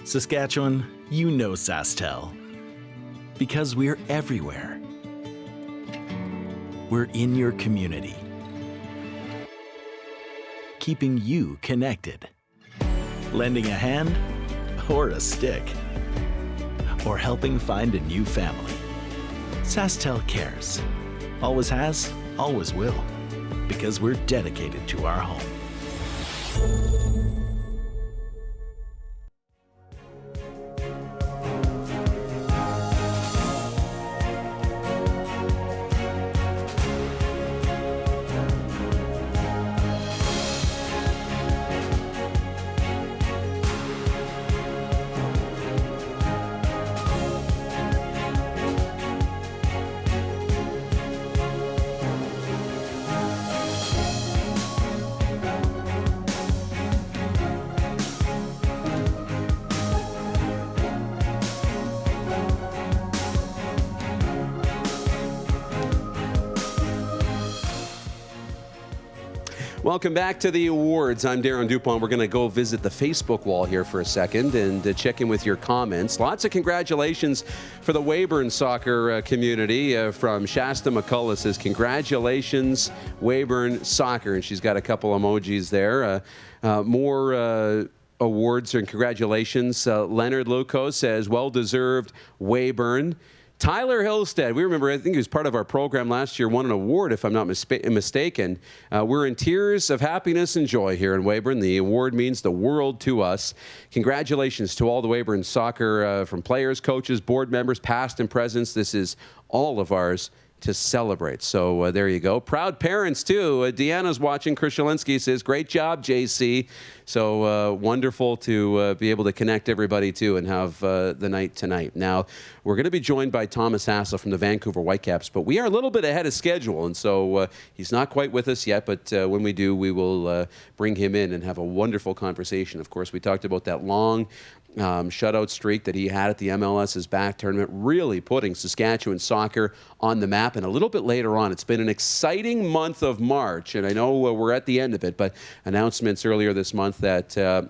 Saskatchewan, you know SaskTel. Because we're everywhere. We're in your community. Keeping you connected. Lending a hand or a stick. Or helping find a new family. SaskTel cares. Always has, always will. Because we're dedicated to our home. Welcome back to the awards. I'm Darren Dupont. We're going to go visit the Facebook wall here for a second and check in with your comments. Lots of congratulations for the Weyburn soccer community. From Shasta McCullough says, congratulations, Weyburn soccer. And she's got a couple emojis there. More awards and congratulations. Leonard Luco says, well-deserved Weyburn. Tyler Hillstead, we remember, I think he was part of our program last year, won an award, if I'm not mistaken. We're in tears of happiness and joy here in Weyburn. The award means the world to us. Congratulations to all the Weyburn soccer, from players, coaches, board members, past and present. This is all of ours to celebrate. So there you go. Proud parents, too. Deanna's watching. Chris Shalinsky says, great job, JC. So wonderful to be able to connect everybody, too, and have the night tonight. Now, we're going to be joined by Thomas Hassel from the Vancouver Whitecaps, but we are a little bit ahead of schedule, and so he's not quite with us yet, but when we do, we will bring him in and have a wonderful conversation. Of course, we talked about that long shutout streak that he had at the MLS's back tournament, really putting Saskatchewan soccer on the map. And a little bit later on, it's been an exciting month of March, and I know we're at the end of it, but announcements earlier this month that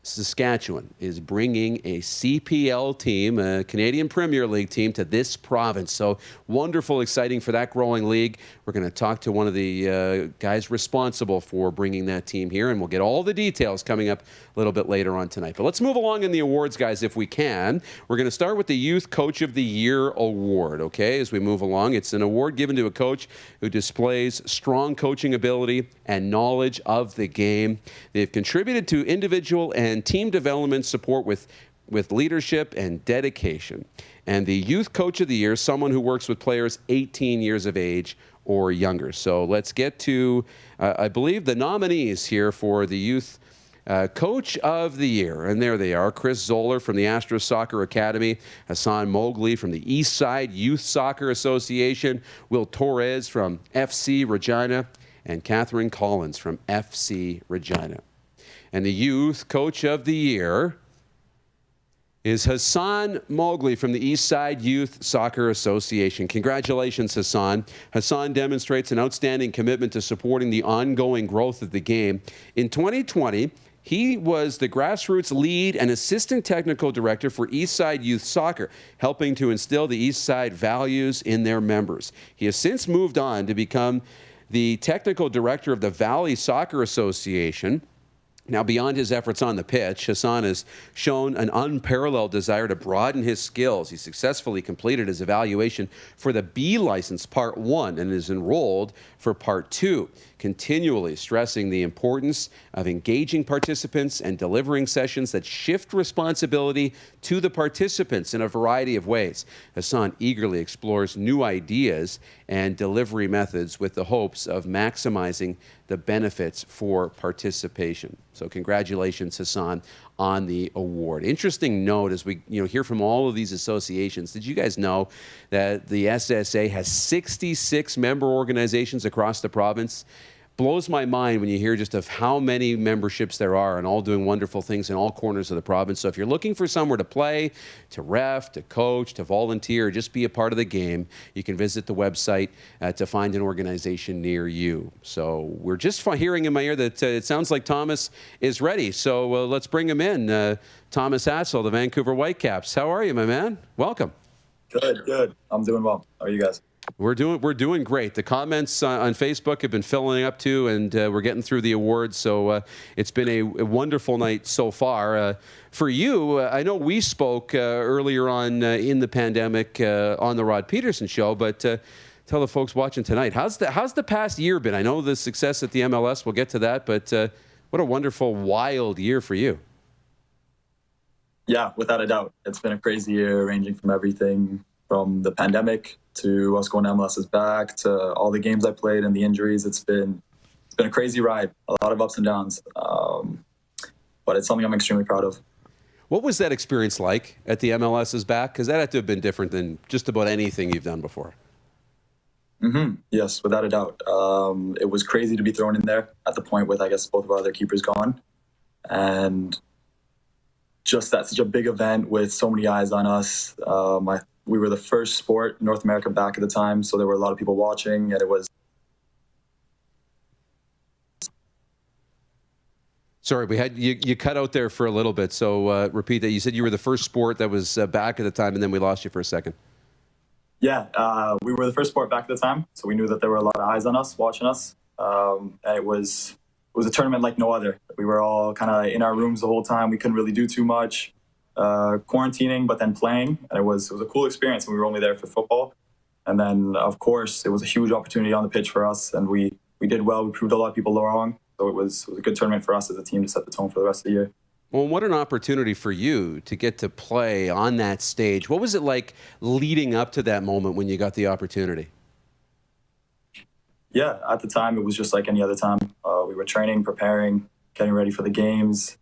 Saskatchewan is bringing a CPL team, a Canadian Premier League team, to this province. So wonderful, exciting for that growing league. We're going to talk to one of the guys responsible for bringing that team here, and we'll get all the details coming up a little bit later on tonight. But let's move along in the awards, guys, if we can. We're going to start with the Youth Coach of the Year award, okay, as we move along. It's an award given to a coach who displays strong coaching ability and knowledge of the game. They've contributed to individual and team development support with leadership and dedication. And the Youth Coach of the Year, someone who works with players 18 years of age or younger. So let's get to, I believe, the nominees here for the Youth Coach of the Year. And there they are. Chris Zoller from the Astros Soccer Academy, Hassan Mowgli from the East Side Youth Soccer Association, Will Torres from FC Regina, and Catherine Collins from FC Regina. And the Youth Coach of the Year is Hassan Mowgli from the Eastside Youth Soccer Association. Congratulations, Hassan. Hassan demonstrates an outstanding commitment to supporting the ongoing growth of the game. In 2020, he was the grassroots lead and assistant technical director for Eastside Youth Soccer, helping to instill the Eastside values in their members. He has since moved on to become the technical director of the Valley Soccer Association. Now, beyond his efforts on the pitch, Hassan has shown an unparalleled desire to broaden his skills. He successfully completed his evaluation for the B license Part 1 and is enrolled for Part 2, continually stressing the importance of engaging participants and delivering sessions that shift responsibility to the participants in a variety of ways. Hassan eagerly explores new ideas and delivery methods with the hopes of maximizing the benefits for participation. So congratulations, Hassan, on the award. Interesting note as we hear from all of these associations. Did you guys know that the SSA has 66 member organizations across the province? Blows my mind when you hear just of how many memberships there are and all doing wonderful things in all corners of the province. So if you're looking for somewhere to play, to ref, to coach, to volunteer, just be a part of the game, you can visit the website to find an organization near you. So we're just hearing in my ear that it sounds like Thomas is ready. So let's bring him in. Thomas Hassel, the Vancouver Whitecaps. How are you, my man? Welcome. Good. I'm doing well. How are you guys? We're doing great. The comments on Facebook have been filling up too, and we're getting through the awards. So it's been a wonderful night so far. For you, I know we spoke earlier on in the pandemic on the Rod Peterson show, but tell the folks watching tonight, how's the past year been? I know the success at the MLS. We'll get to that, but what a wonderful, wild year for you. Yeah, without a doubt, it's been a crazy year, ranging from everything from the pandemic to us going to MLS's back to all the games I played and the injuries. It's been a crazy ride, a lot of ups and downs, but it's something I'm extremely proud of. What was that experience like at the MLS's back? Because that had to have been different than just about anything you've done before. Mm-hmm. Yes, without a doubt. It was crazy to be thrown in there at the point with, I guess, both of our other keepers gone. And just that such a big event with so many eyes on us. We were the first sport in North America back at the time, so there were a lot of people watching, and it was... Sorry, we had you cut out there for a little bit, so repeat that. You said you were the first sport that was back at the time, and then we lost you for a second. Yeah, we were the first sport back at the time, so we knew that there were a lot of eyes on us, watching us. And it was a tournament like no other. We were all kind of in our rooms the whole time. We couldn't really do too much. Quarantining, but then playing, and it was a cool experience. And we were only there for football, and then of course it was a huge opportunity on the pitch for us, and we did well. We proved a lot of people wrong, so it was a good tournament for us as a team to set the tone for the rest of the year. Well, what an opportunity for you to get to play on that stage. What was it like leading up to that moment when you got the opportunity? Yeah, at the time it was just like any other time. We were training, preparing, getting ready for the games.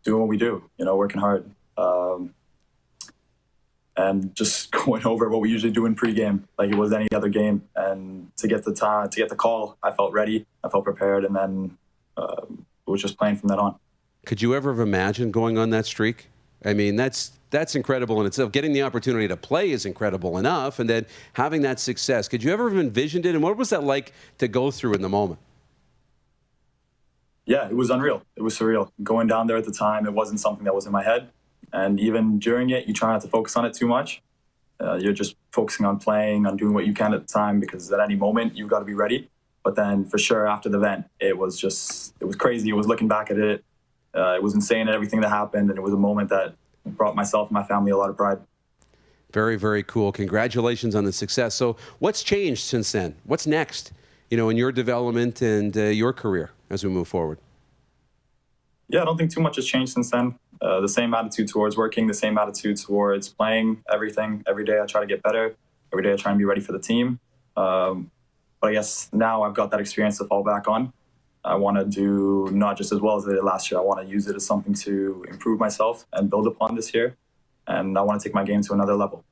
Doing what we do, working hard, and just going over what we usually do in pregame, like it was any other game. And to get the call, I felt ready, I felt prepared, and then it was just playing from then on. Could you ever have imagined going on that streak? I mean, that's incredible in itself. Getting the opportunity to play is incredible enough, and then having that success. Could you ever have envisioned it? And what was that like to go through in the moment? Yeah, it was unreal. It was surreal. Going down there at the time, it wasn't something that was in my head. And even during it, you try not to focus on it too much. You're just focusing on playing, on doing what you can at the time, because at any moment, you've got to be ready. But then for sure, after the event, it was crazy. It was looking back at it. It was insane at everything that happened. And it was a moment that brought myself and my family a lot of pride. Very, very cool. Congratulations on the success. So what's changed since then? What's next, in your development and your career as we move forward? Yeah, I don't think too much has changed since then. The same attitude towards working, the same attitude towards playing, everything. Every day I try to get better. Every day I try and be ready for the team. But I guess now I've got that experience to fall back on. I want to do not just as well as I did last year. I want to use it as something to improve myself and build upon this year. And I want to take my game to another level.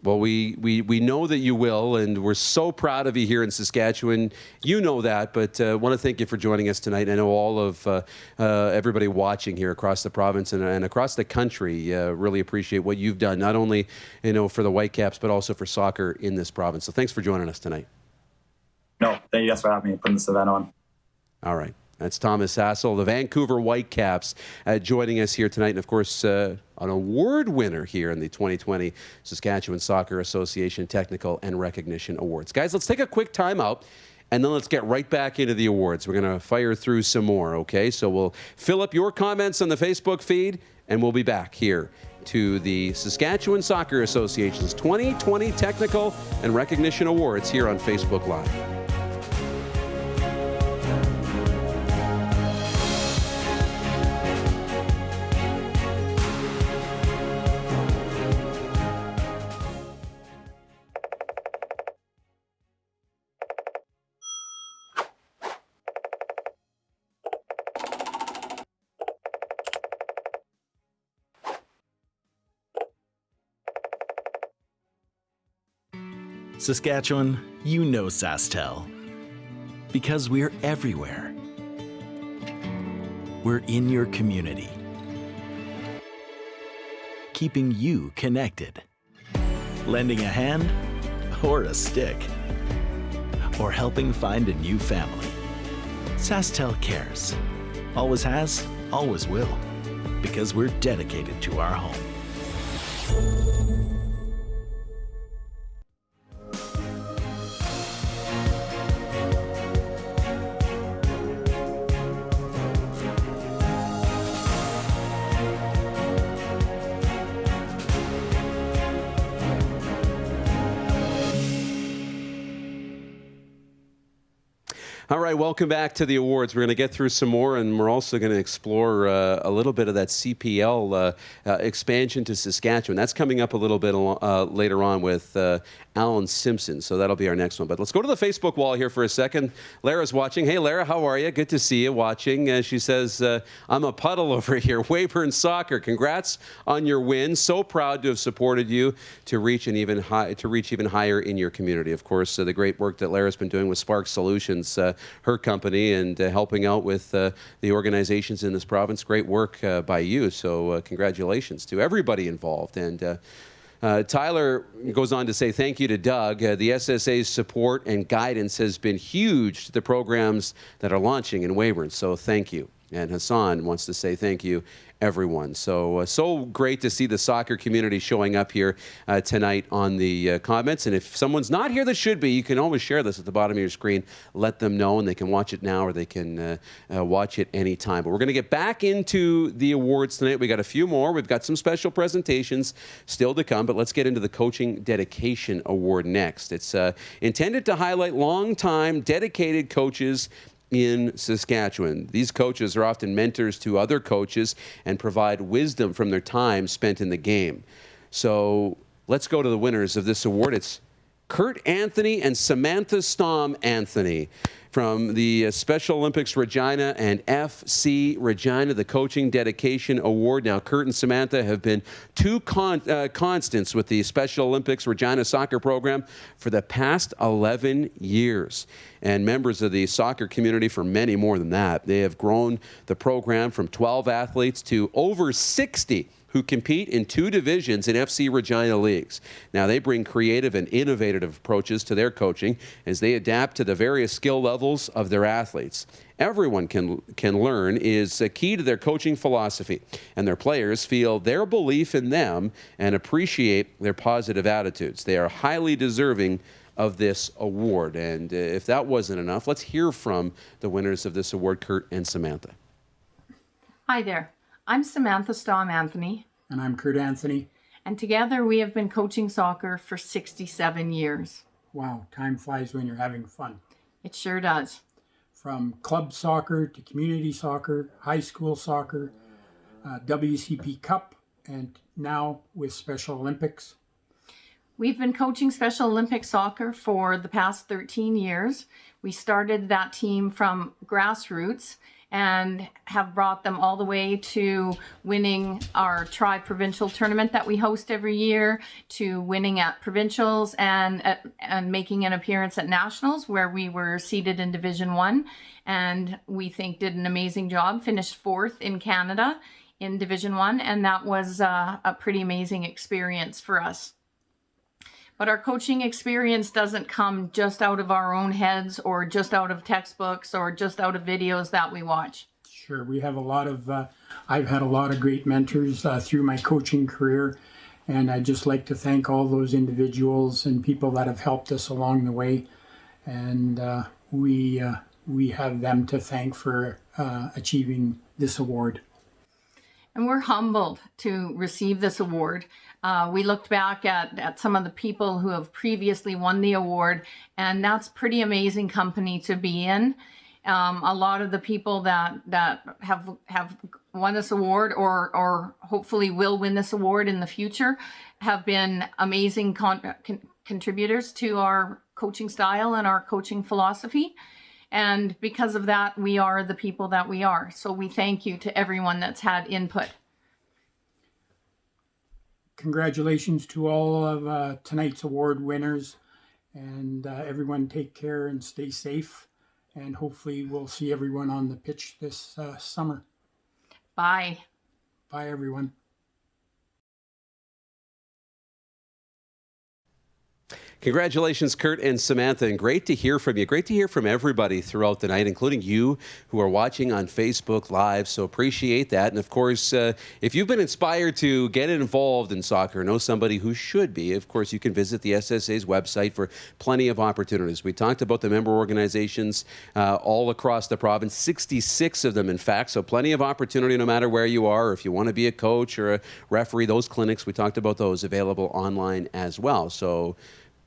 Well, we know that you will, and we're so proud of you here in Saskatchewan. You know that, but I want to thank you for joining us tonight. I know all of everybody watching here across the province and across the country really appreciate what you've done, not only for the Whitecaps, but also for soccer in this province. So thanks for joining us tonight. No, thank you guys for having me, putting this event on. All right. That's Thomas Hassel, the Vancouver Whitecaps, joining us here tonight. And, of course, an award winner here in the 2020 Saskatchewan Soccer Association Technical and Recognition Awards. Guys, let's take a quick time out, and then let's get right back into the awards. We're going to fire through some more, okay? So we'll fill up your comments on the Facebook feed, and we'll be back here to the Saskatchewan Soccer Association's 2020 Technical and Recognition Awards here on Facebook Live. Saskatchewan, you know SaskTel. Because we're everywhere. We're in your community. Keeping you connected. Lending a hand or a stick. Or helping find a new family. SaskTel cares. Always has, always will. Because we're dedicated to our home. All right, welcome back to the awards. We're going to get through some more, and we're also going to explore a little bit of that CPL expansion to Saskatchewan. That's coming up a little bit later on with Alan Simpson, so that'll be our next one. But let's go to the Facebook wall here for a second. Lara's watching. Hey, Lara, how are you? Good to see you watching. She says, I'm a puddle over here. Weyburn Soccer, congrats on your win. So proud to have supported you to reach even higher in your community. Of course, the great work that Lara's been doing with Spark Solutions, her company, and helping out with the organizations in this province. Great work by you. So congratulations to everybody involved. And Tyler goes on to say thank you to Doug. The SSA's support and guidance has been huge to the programs that are launching in Weyburn. So thank you. And Hassan wants to say thank you, everyone. So great to see the soccer community showing up here tonight on the comments. And if someone's not here that should be, you can always share this at the bottom of your screen. Let them know, and they can watch it now or they can watch it anytime. But we're going to get back into the awards tonight. We got a few more. We've got some special presentations still to come, but let's get into the Coaching Dedication Award next. It's intended to highlight long-time dedicated coaches in Saskatchewan. These coaches are often mentors to other coaches and provide wisdom from their time spent in the game. So let's go to the winners of this award. It's Kurt Anthony and Samantha Stom Anthony from the Special Olympics Regina and FC Regina, the Coaching Dedication Award. Now, Kurt and Samantha have been two constants with the Special Olympics Regina soccer program for the past 11 years. And members of the soccer community for many more than that. They have grown the program from 12 athletes to over 60 who compete in 2 divisions in FC Regina leagues. Now, they bring creative and innovative approaches to their coaching as they adapt to the various skill levels of their athletes. Everyone can learn is a key to their coaching philosophy, and their players feel their belief in them and appreciate their positive attitudes. They are highly deserving of this award. And if that wasn't enough, let's hear from the winners of this award, Kurt and Samantha. Hi there. I'm Samantha Stom Anthony. And I'm Kurt Anthony. And together we have been coaching soccer for 67 years. Wow, time flies when you're having fun. It sure does. From club soccer to community soccer, high school soccer, WCP Cup, and now with Special Olympics. We've been coaching Special Olympics soccer for the past 13 years. We started that team from grassroots, and have brought them all the way to winning our tri-provincial tournament that we host every year, to winning at provincials and making an appearance at nationals where we were seated in Division 1, and we think did an amazing job, finished 4th in Canada in Division 1, and that was a pretty amazing experience for us. But our coaching experience doesn't come just out of our own heads or just out of textbooks or just out of videos that we watch. Sure, we have a lot of, I've had a lot of great mentors through my coaching career, and I'd just like to thank all those individuals and people that have helped us along the way. And we have them to thank for achieving this award. And we're humbled to receive this award. We looked back at some of the people who have previously won the award, and that's pretty amazing company to be in. A lot of the people that have won this award or hopefully will win this award in the future have been amazing contributors to our coaching style and our coaching philosophy. And because of that, we are the people that we are. So we thank you to everyone that's had input. Congratulations to all of tonight's award winners, and everyone take care and stay safe, and hopefully we'll see everyone on the pitch this summer. Bye. Bye, everyone. Congratulations, Kurt and Samantha, and great to hear from you. Great to hear from everybody throughout the night, including you who are watching on Facebook Live, so appreciate that. And of course, if you've been inspired to get involved in soccer, know somebody who should be, of course, you can visit the SSA's website for plenty of opportunities. We talked about the member organizations all across the province, 66 of them, in fact, so plenty of opportunity no matter where you are. If you want to be a coach or a referee, those clinics, we talked about those, available online as well. So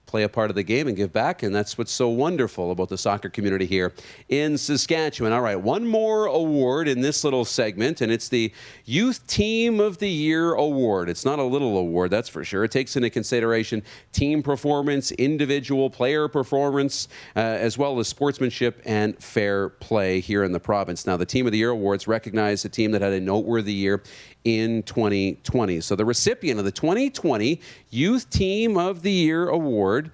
play a part of the game and give back, and that's what's so wonderful about the soccer community here in Saskatchewan. All right, one more award in this little segment, and it's the Youth Team of the Year Award. It's not a little award, that's for sure. It takes into consideration team performance, individual player performance, as well as sportsmanship and fair play here in the province. Now, the Team of the Year Awards recognize a team that had a noteworthy year in 2020. So the recipient of the 2020 Youth Team of the Year Award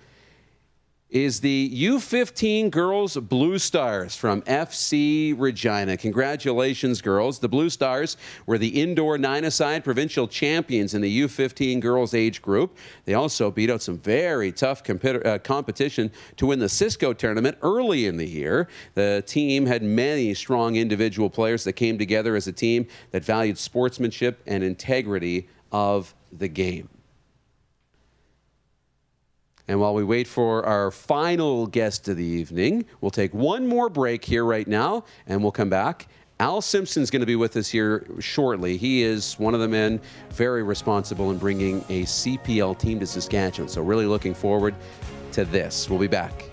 is the U15 Girls Blue Stars from FC Regina. Congratulations, girls. The Blue Stars were the indoor 9-a-side provincial champions in the U15 girls age group. They also beat out some very tough competition to win the Cisco tournament early in the year. The team had many strong individual players that came together as a team that valued sportsmanship and integrity of the game. And while we wait for our final guest of the evening, we'll take one more break here right now, and we'll come back. Al Simpson's going to be with us here shortly. He is one of the men very responsible in bringing a CPL team to Saskatchewan. So really looking forward to this. We'll be back.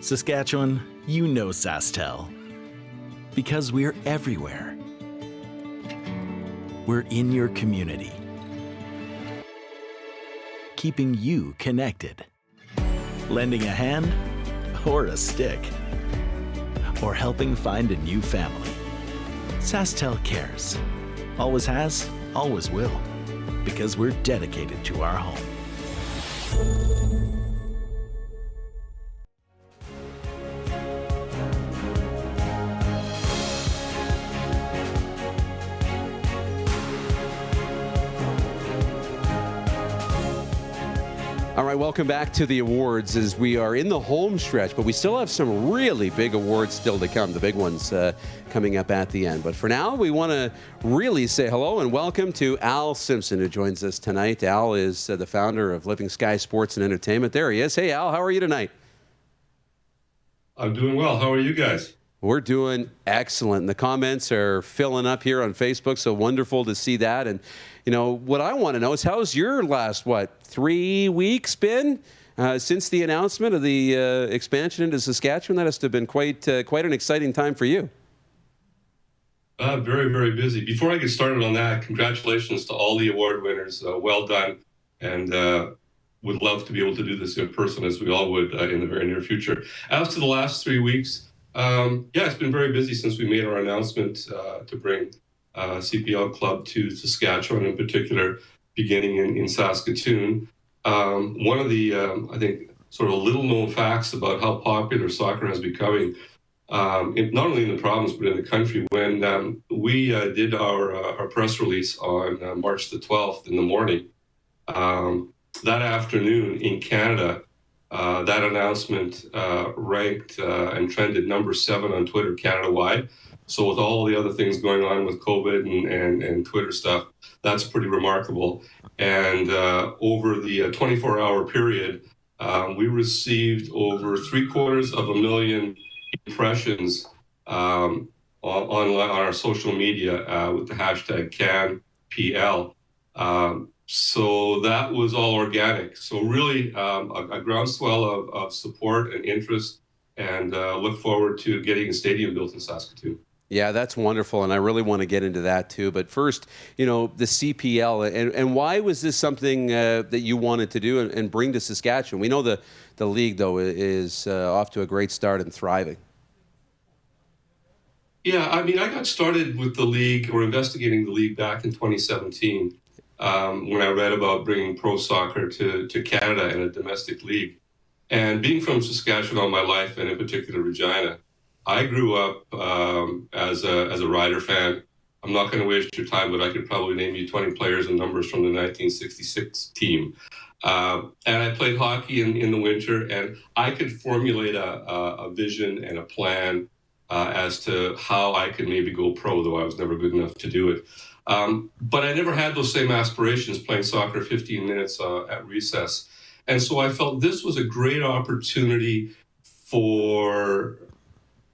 Saskatchewan, you know SaskTel. Because we're everywhere. We're in your community. Keeping you connected. Lending a hand or a stick. Or helping find a new family. SaskTel cares. Always has, always will. Because we're dedicated to our home. All right, welcome back to the awards as we are in the home stretch, but we still have some really big awards still to come, the big ones coming up at the end. But for now, we want to really say hello and welcome to Al Simpson, who joins us tonight. Al is the founder of Living Sky Sports and Entertainment. There he is. Hey, Al, how are you tonight? I'm doing well. How are you guys? We're doing excellent. And the comments are filling up here on Facebook, so wonderful to see that. And, you know, what I want to know is how's your last, 3 weeks been since the announcement of the expansion into Saskatchewan? That has to have been quite an exciting time for you. Very, very busy. Before I get started on that, congratulations to all the award winners. Well done. And would love to be able to do this in person, as we all would in the very near future. As to the last 3 weeks, it's been very busy since we made our announcement to bring CPL Club to Saskatchewan, in particular, beginning in Saskatoon. One of the, I think, sort of little known facts about how popular soccer has becoming, not only in the province but in the country, when we did our press release on March the 12th in the morning, that afternoon in Canada, that announcement ranked and trended number 7 on Twitter Canada-wide. So with all the other things going on with COVID and Twitter stuff, that's pretty remarkable. And over the 24-hour period, we received over 750,000 impressions online on our social media with the hashtag CanPL. So that was all organic. So really a groundswell of support and interest, and look forward to getting a stadium built in Saskatoon. Yeah, that's wonderful, and I really want to get into that too. But first, you know, the CPL, and why was this something that you wanted to do and bring to Saskatchewan? We know the league, though, is off to a great start and thriving. Yeah, I mean, I got started with the league, or investigating the league, back in 2017 when I read about bringing pro soccer to Canada and a domestic league. And being from Saskatchewan all my life, and in particular Regina, I grew up as a Rider fan. I'm not going to waste your time, but I could probably name you 20 players and numbers from the 1966 team. And I played hockey in the winter, and I could formulate a vision and a plan as to how I could maybe go pro, though I was never good enough to do it. But I never had those same aspirations, playing soccer 15 minutes at recess. And so I felt this was a great opportunity for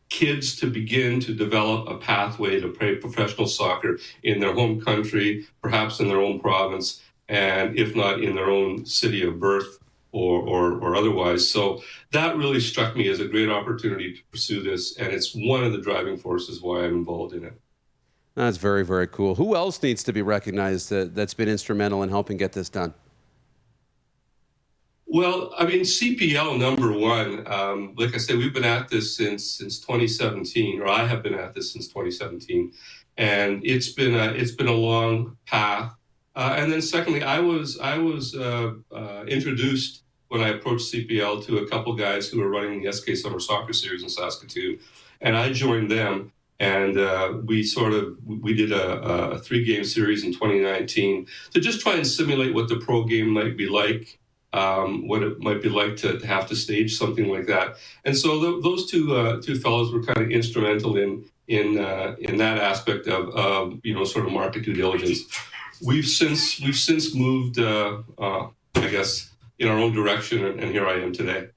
kids to begin to develop a pathway to play professional soccer in their home country, perhaps in their own province, and if not in their own city of birth or otherwise. So that really struck me as a great opportunity to pursue this, and it's one of the driving forces why I'm involved in it. That's very, very cool. Who else needs to be recognized that's been instrumental in helping get this done? Well, I mean, CPL number one, like I said, we've been at this since 2017, or I have been at this since 2017, and it's been a long path. And then secondly, I was introduced when I approached CPL to a couple guys who were running the SK Summer Soccer Series in Saskatoon, and I joined them. And we did a 3-game series in 2019 to just try and simulate what the pro game might be like. What it might be like to have to stage something like that. And so those two fellows were kind of instrumental in that aspect of sort of market due diligence. We've since moved, I guess, in our own direction, and here I am today.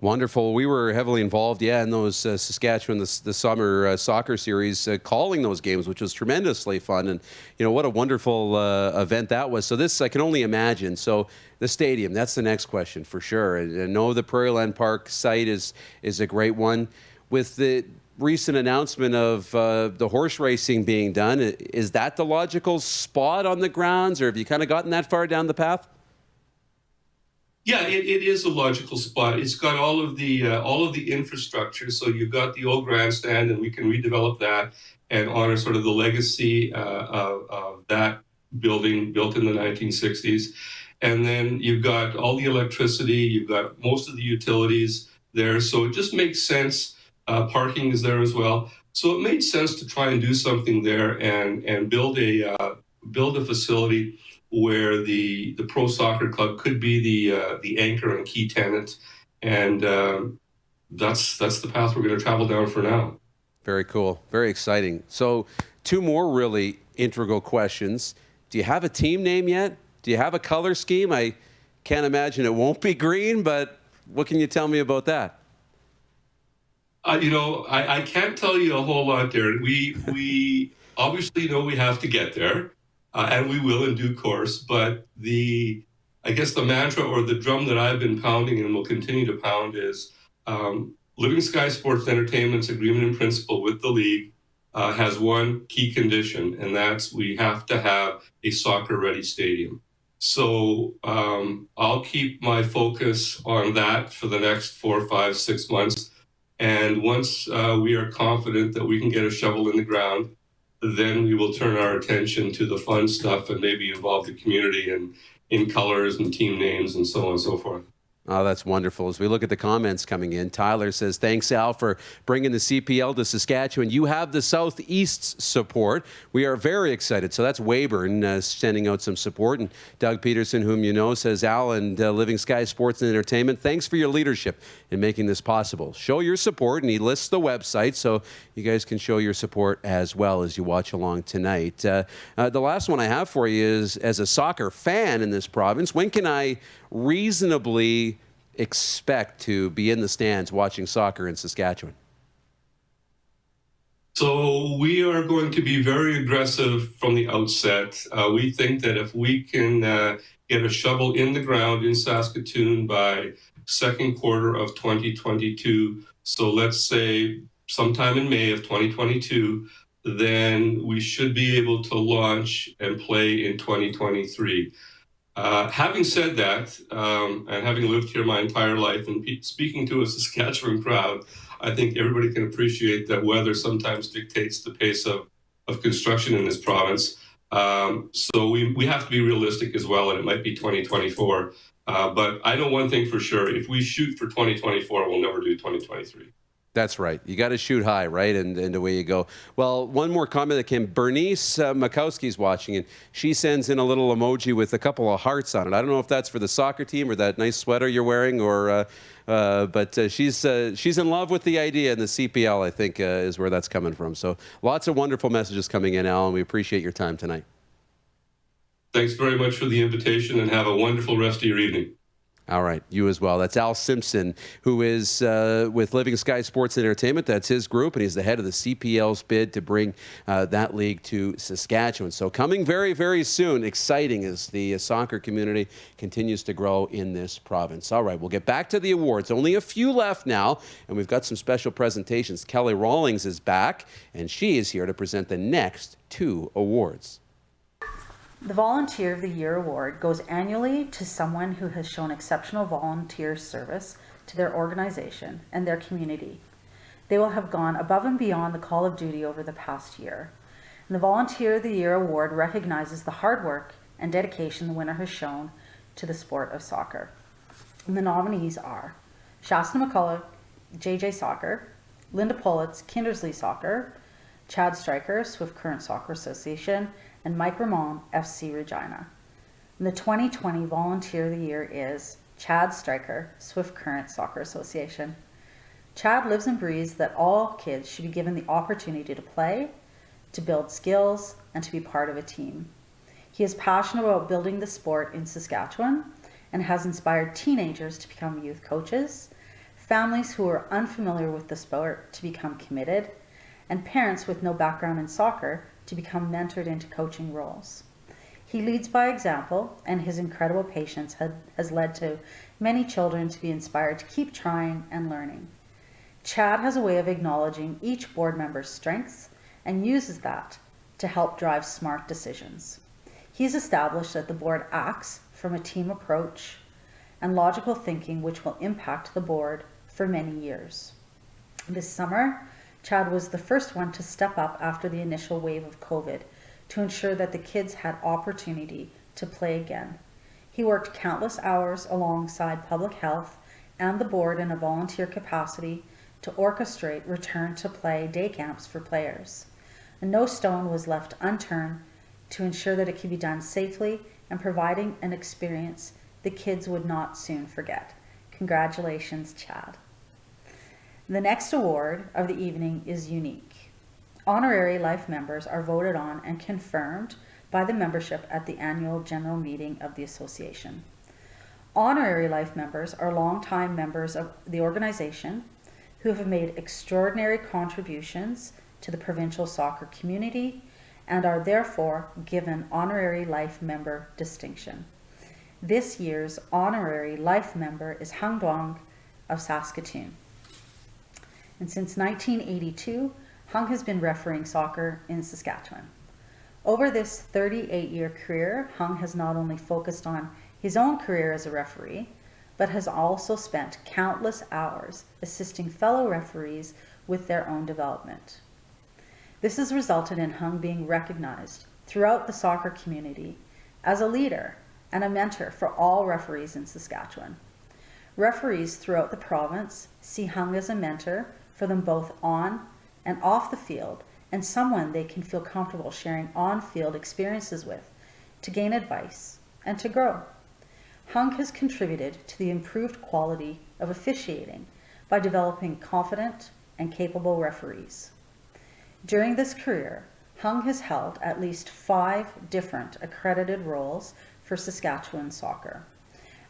Wonderful. We were heavily involved, in those Saskatchewan, the summer soccer series, calling those games, which was tremendously fun. And, what a wonderful event that was. So this, I can only imagine. So the stadium, that's the next question for sure. And I know the Prairieland Park site is a great one. With the recent announcement of the horse racing being done, is that the logical spot on the grounds, or have you kind of gotten that far down the path? Yeah, it is a logical spot. It's got all of the infrastructure. So you've got the old grandstand, and we can redevelop that and honor sort of the legacy of that building built in the 1960s. And then you've got all the electricity. You've got most of the utilities there. So it just makes sense. Parking is there as well. So it made sense to try and do something there and build a facility where the pro soccer club could be the anchor and key tenant, and that's the path we're going to travel down for now. Very cool, very exciting. So 2 more really integral questions. Do you have a team name yet? Do you have a color scheme? I can't imagine it won't be green, but what can you tell me about that? I can't tell you a whole lot there. We obviously know we have to get there, and we will in due course. But I guess the mantra or the drum that I've been pounding and will continue to pound is Living Sky Sports Entertainment's agreement in principle with the league has one key condition, and that's we have to have a soccer-ready stadium. So I'll keep my focus on that for the next 4, 5, 6 months. And once we are confident that we can get a shovel in the ground, then we will turn our attention to the fun stuff and maybe involve the community in colors and team names and so on and so forth. Oh, that's wonderful. As we look at the comments coming in, Tyler says, thanks, Al, for bringing the CPL to Saskatchewan. You have the Southeast's support. We are very excited. So that's Weyburn sending out some support. And Doug Peterson, whom you know, says, Al and Living Sky Sports and Entertainment, thanks for your leadership in making this possible. Show your support, and he lists the website so you guys can show your support as well as you watch along tonight. The last one I have for you is, as a soccer fan in this province, when can I reasonably expect to be in the stands watching soccer in Saskatchewan? So we are going to be very aggressive from the outset. We think that if we can get a shovel in the ground in Saskatoon by second quarter of 2022, so let's say sometime in May of 2022, then we should be able to launch and play in 2023. Having said that, and having lived here my entire life and speaking to a Saskatchewan crowd, I think everybody can appreciate that weather sometimes dictates the pace of construction in this province. So we have to be realistic as well, and it might be 2024. But I know one thing for sure. If we shoot for 2024, we'll never do 2023. That's right. You got to shoot high, right? And away you go. Well, one more comment that came. Bernice Makowski's watching, and she sends in a little emoji with a couple of hearts on it. I don't know if that's for the soccer team or that nice sweater you're wearing, or but she's in love with the idea, and the CPL, I think, is where that's coming from. So lots of wonderful messages coming in, Al, and we appreciate your time tonight. Thanks very much for the invitation, and have a wonderful rest of your evening. All right, you as well. That's Al Simpson, who is with Living Sky Sports and Entertainment. That's his group, and he's the head of the CPL's bid to bring that league to Saskatchewan. So coming very, very soon, exciting as the soccer community continues to grow in this province. All right, we'll get back to the awards. Only a few left now, and we've got some special presentations. Kelly Rawlings is back, and she is here to present the next 2 awards. The Volunteer of the Year award goes annually to someone who has shown exceptional volunteer service to their organization and their community. They will have gone above and beyond the call of duty over the past year. And the Volunteer of the Year award recognizes the hard work and dedication the winner has shown to the sport of soccer. And the nominees are Shasta McCullough, JJ Soccer, Linda Politz, Kindersley Soccer, Chad Stryker, Swift Current Soccer Association, and Mike Ramon, FC Regina. And the 2020 Volunteer of the Year is Chad Stryker, Swift Current Soccer Association. Chad lives and breathes that all kids should be given the opportunity to play, to build skills, and to be part of a team. He is passionate about building the sport in Saskatchewan and has inspired teenagers to become youth coaches, families who are unfamiliar with the sport to become committed, and parents with no background in soccer to become mentored into coaching roles. He leads by example, and his incredible patience has led to many children to be inspired to keep trying and learning. Chad has a way of acknowledging each board member's strengths and uses that to help drive smart decisions. He's established that the board acts from a team approach and logical thinking which will impact the board for many years. This summer, Chad was the first one to step up after the initial wave of COVID to ensure that the kids had opportunity to play again. He worked countless hours alongside public health and the board in a volunteer capacity to orchestrate return to play day camps for players. And no stone was left unturned to ensure that it could be done safely and providing an experience the kids would not soon forget. Congratulations, Chad. The next award of the evening is unique. Honorary life members are voted on and confirmed by the membership at the annual general meeting of the association. Honorary life members are longtime members of the organization who who have made extraordinary contributions to the provincial soccer community and are therefore given honorary life member distinction. This year's honorary life member is Hung Duong of Saskatoon. And since 1982, Hung has been refereeing soccer in Saskatchewan. Over this 38-year career, Hung has not only focused on his own career as a referee, but has also spent countless hours assisting fellow referees with their own development. This has resulted in Hung being recognized throughout the soccer community as a leader and a mentor for all referees in Saskatchewan. Referees throughout the province see Hung as a mentor for them both on and off the field, and someone they can feel comfortable sharing on-field experiences with to gain advice and to grow. Hung has contributed to the improved quality of officiating by developing confident and capable referees. During this career, Hung has held at least 5 different accredited roles for Saskatchewan soccer: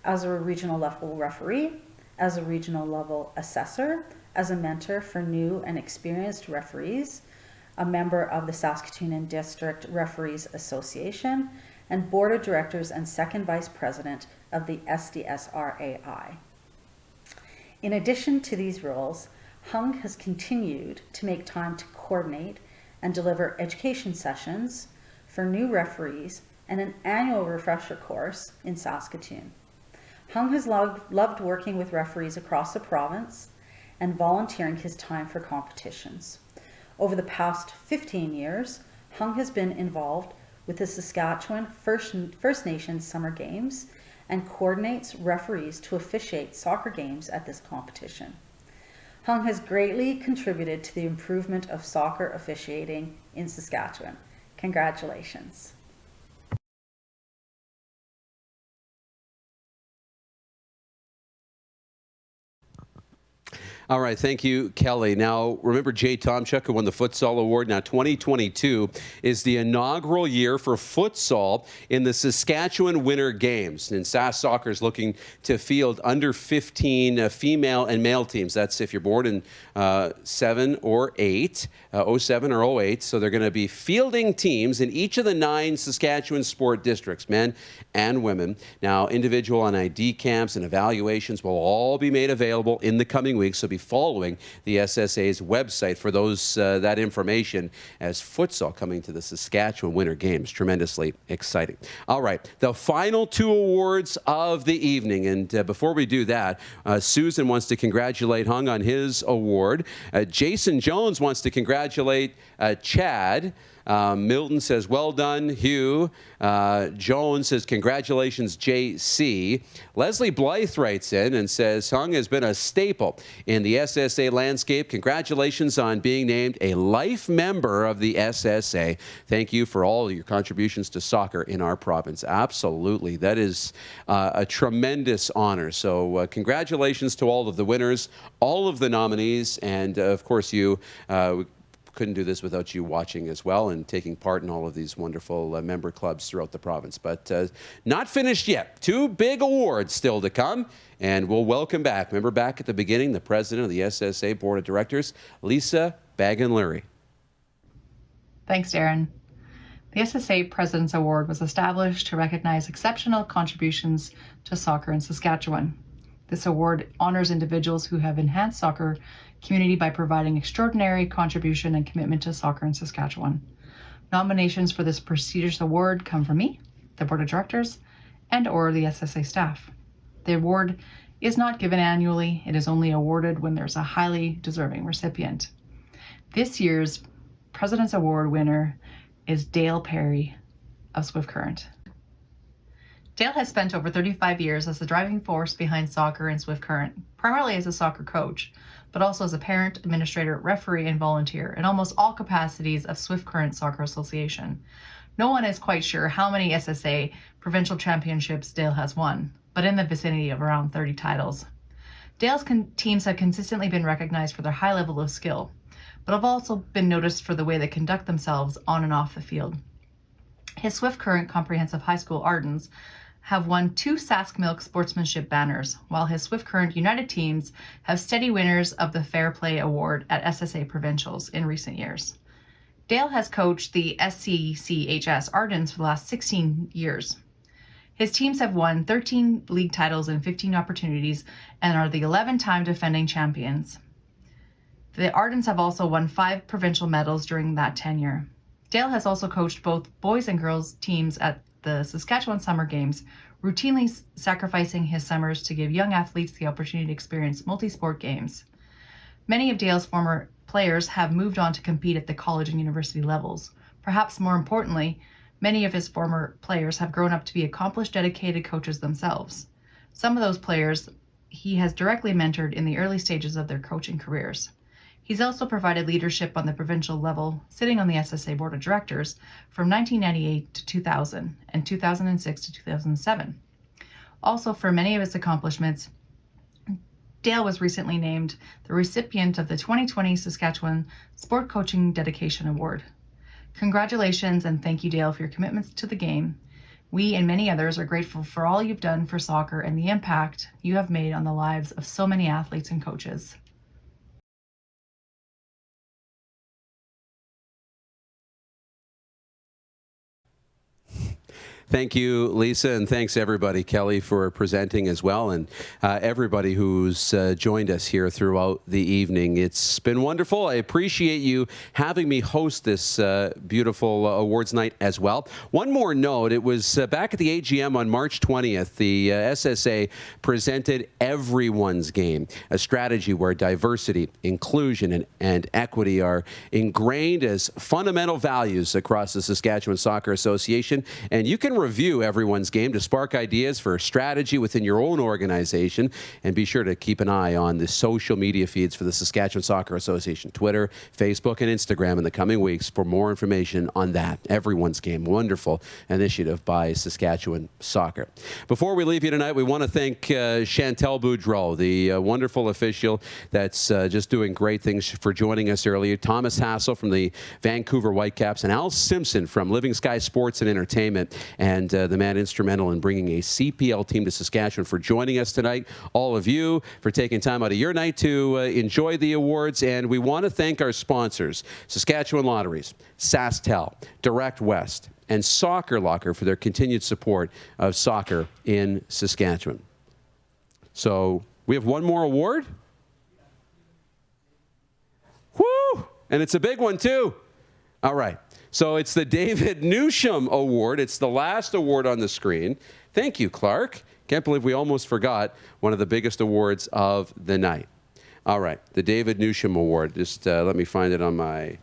as a regional level referee, as a regional level assessor, as a mentor for new and experienced referees, a member of the Saskatoon District Referees Association, and board of directors and second vice president of the SDSRAI. In addition to these roles, Hung has continued to make time to coordinate and deliver education sessions for new referees and an annual refresher course in Saskatoon. Hung has loved working with referees across the province and volunteering his time for competitions. Over the past 15 years, Hung has been involved with the Saskatchewan First Nations Summer Games and coordinates referees to officiate soccer games at this competition. Hung has greatly contributed to the improvement of soccer officiating in Saskatchewan. Congratulations. All right, thank you, Kelly. Now, remember Jay Tomchuk, who won the Futsal Award. Now, 2022 is the inaugural year for futsal in the Saskatchewan Winter Games. And SAS Soccer is looking to field under 15 female and male teams. That's if you're born in 7 or 8, 07 or 08. So they're going to be fielding teams in each of the 9 Saskatchewan sport districts, men and women. Now, individual and ID camps and evaluations will all be made available in the coming weeks. So be following the SSA's website for those that information as futsal coming to the Saskatchewan Winter Games. Tremendously exciting. All right, the final 2 awards of the evening. And before we do that, Susan wants to congratulate Hung on his award. Jason Jones wants to congratulate Chad. Milton says, well done, Hugh. Jones says, congratulations, JC. Leslie Blythe writes in and says, Hung has been a staple in the SSA landscape. Congratulations on being named a life member of the SSA. Thank you for all your contributions to soccer in our province. Absolutely. That is a tremendous honor. So congratulations to all of the winners, all of the nominees, and of course you. Couldn't do this without you watching as well and taking part in all of these wonderful member clubs throughout the province. But not finished yet. 2 big awards still to come, and we'll welcome back. Remember back at the beginning, the president of the SSA Board of Directors, Lisa Bagan-Lurie. Thanks, Darren. The SSA President's Award was established to recognize exceptional contributions to soccer in Saskatchewan. This award honors individuals who have enhanced soccer community by providing extraordinary contribution and commitment to soccer in Saskatchewan. Nominations for this prestigious award come from me, the Board of Directors, and/or the SSA staff. The award is not given annually. It is only awarded when there's a highly deserving recipient. This year's President's Award winner is Dale Perry of Swift Current. Dale has spent over 35 years as the driving force behind soccer in Swift Current, primarily as a soccer coach, but also as a parent, administrator, referee, and volunteer in almost all capacities of Swift Current Soccer Association. No one is quite sure how many SSA provincial championships Dale has won, but in the vicinity of around 30 titles. Dale's teams have consistently been recognized for their high level of skill, but have also been noticed for the way they conduct themselves on and off the field. His Swift Current Comprehensive High School Ardens have won 2 Sask Milk Sportsmanship banners, while his Swift Current United teams have steady winners of the Fair Play Award at SSA Provincials in recent years. Dale has coached the SCCHS Ardens for the last 16 years. His teams have won 13 league titles in 15 opportunities and are the 11-time defending champions. The Ardens have also won 5 provincial medals during that tenure. Dale has also coached both boys and girls teams at the Saskatchewan Summer Games, routinely sacrificing his summers to give young athletes the opportunity to experience multi-sport games. Many of Dale's former players have moved on to compete at the college and university levels. Perhaps more importantly, many of his former players have grown up to be accomplished, dedicated coaches themselves. Some of those players he has directly mentored in the early stages of their coaching careers. He's also provided leadership on the provincial level, sitting on the SSA Board of Directors from 1998 to 2000 and 2006 to 2007. Also, for many of his accomplishments, Dale was recently named the recipient of the 2020 Saskatchewan Sport Coaching Dedication Award. Congratulations and thank you, Dale, for your commitments to the game. We and many others are grateful for all you've done for soccer and the impact you have made on the lives of so many athletes and coaches. Thank you, Lisa, and thanks everybody, Kelly, for presenting as well, and everybody who's joined us here throughout the evening. It's been wonderful. I appreciate you having me host this beautiful awards night as well. One more note, it was back at the AGM on March 20th, the SSA presented Everyone's Game, a strategy where diversity, inclusion, and equity are ingrained as fundamental values across the Saskatchewan Soccer Association, and you can review Everyone's Game to spark ideas for strategy within your own organization, and be sure to keep an eye on the social media feeds for the Saskatchewan Soccer Association, Twitter, Facebook, and Instagram in the coming weeks for more information on that. Everyone's Game, wonderful initiative by Saskatchewan Soccer. Before we leave you tonight, we want to thank Chantel Boudreau, the wonderful official that's just doing great things, for joining us earlier. Thomas Hassel from the Vancouver Whitecaps, and Al Simpson from Living Sky Sports and Entertainment, and the man instrumental in bringing a CPL team to Saskatchewan, for joining us tonight. All of you for taking time out of your night to enjoy the awards. And we want to thank our sponsors, Saskatchewan Lotteries, SaskTel, Direct West, and Soccer Locker for their continued support of soccer in Saskatchewan. So we have one more award. Woo! And it's a big one too. All right. So it's the David Newsham Award. It's the last award on the screen. Thank you, Clark. Can't believe we almost forgot one of the biggest awards of the night. All right, the David Newsham Award. Just let me find it on my...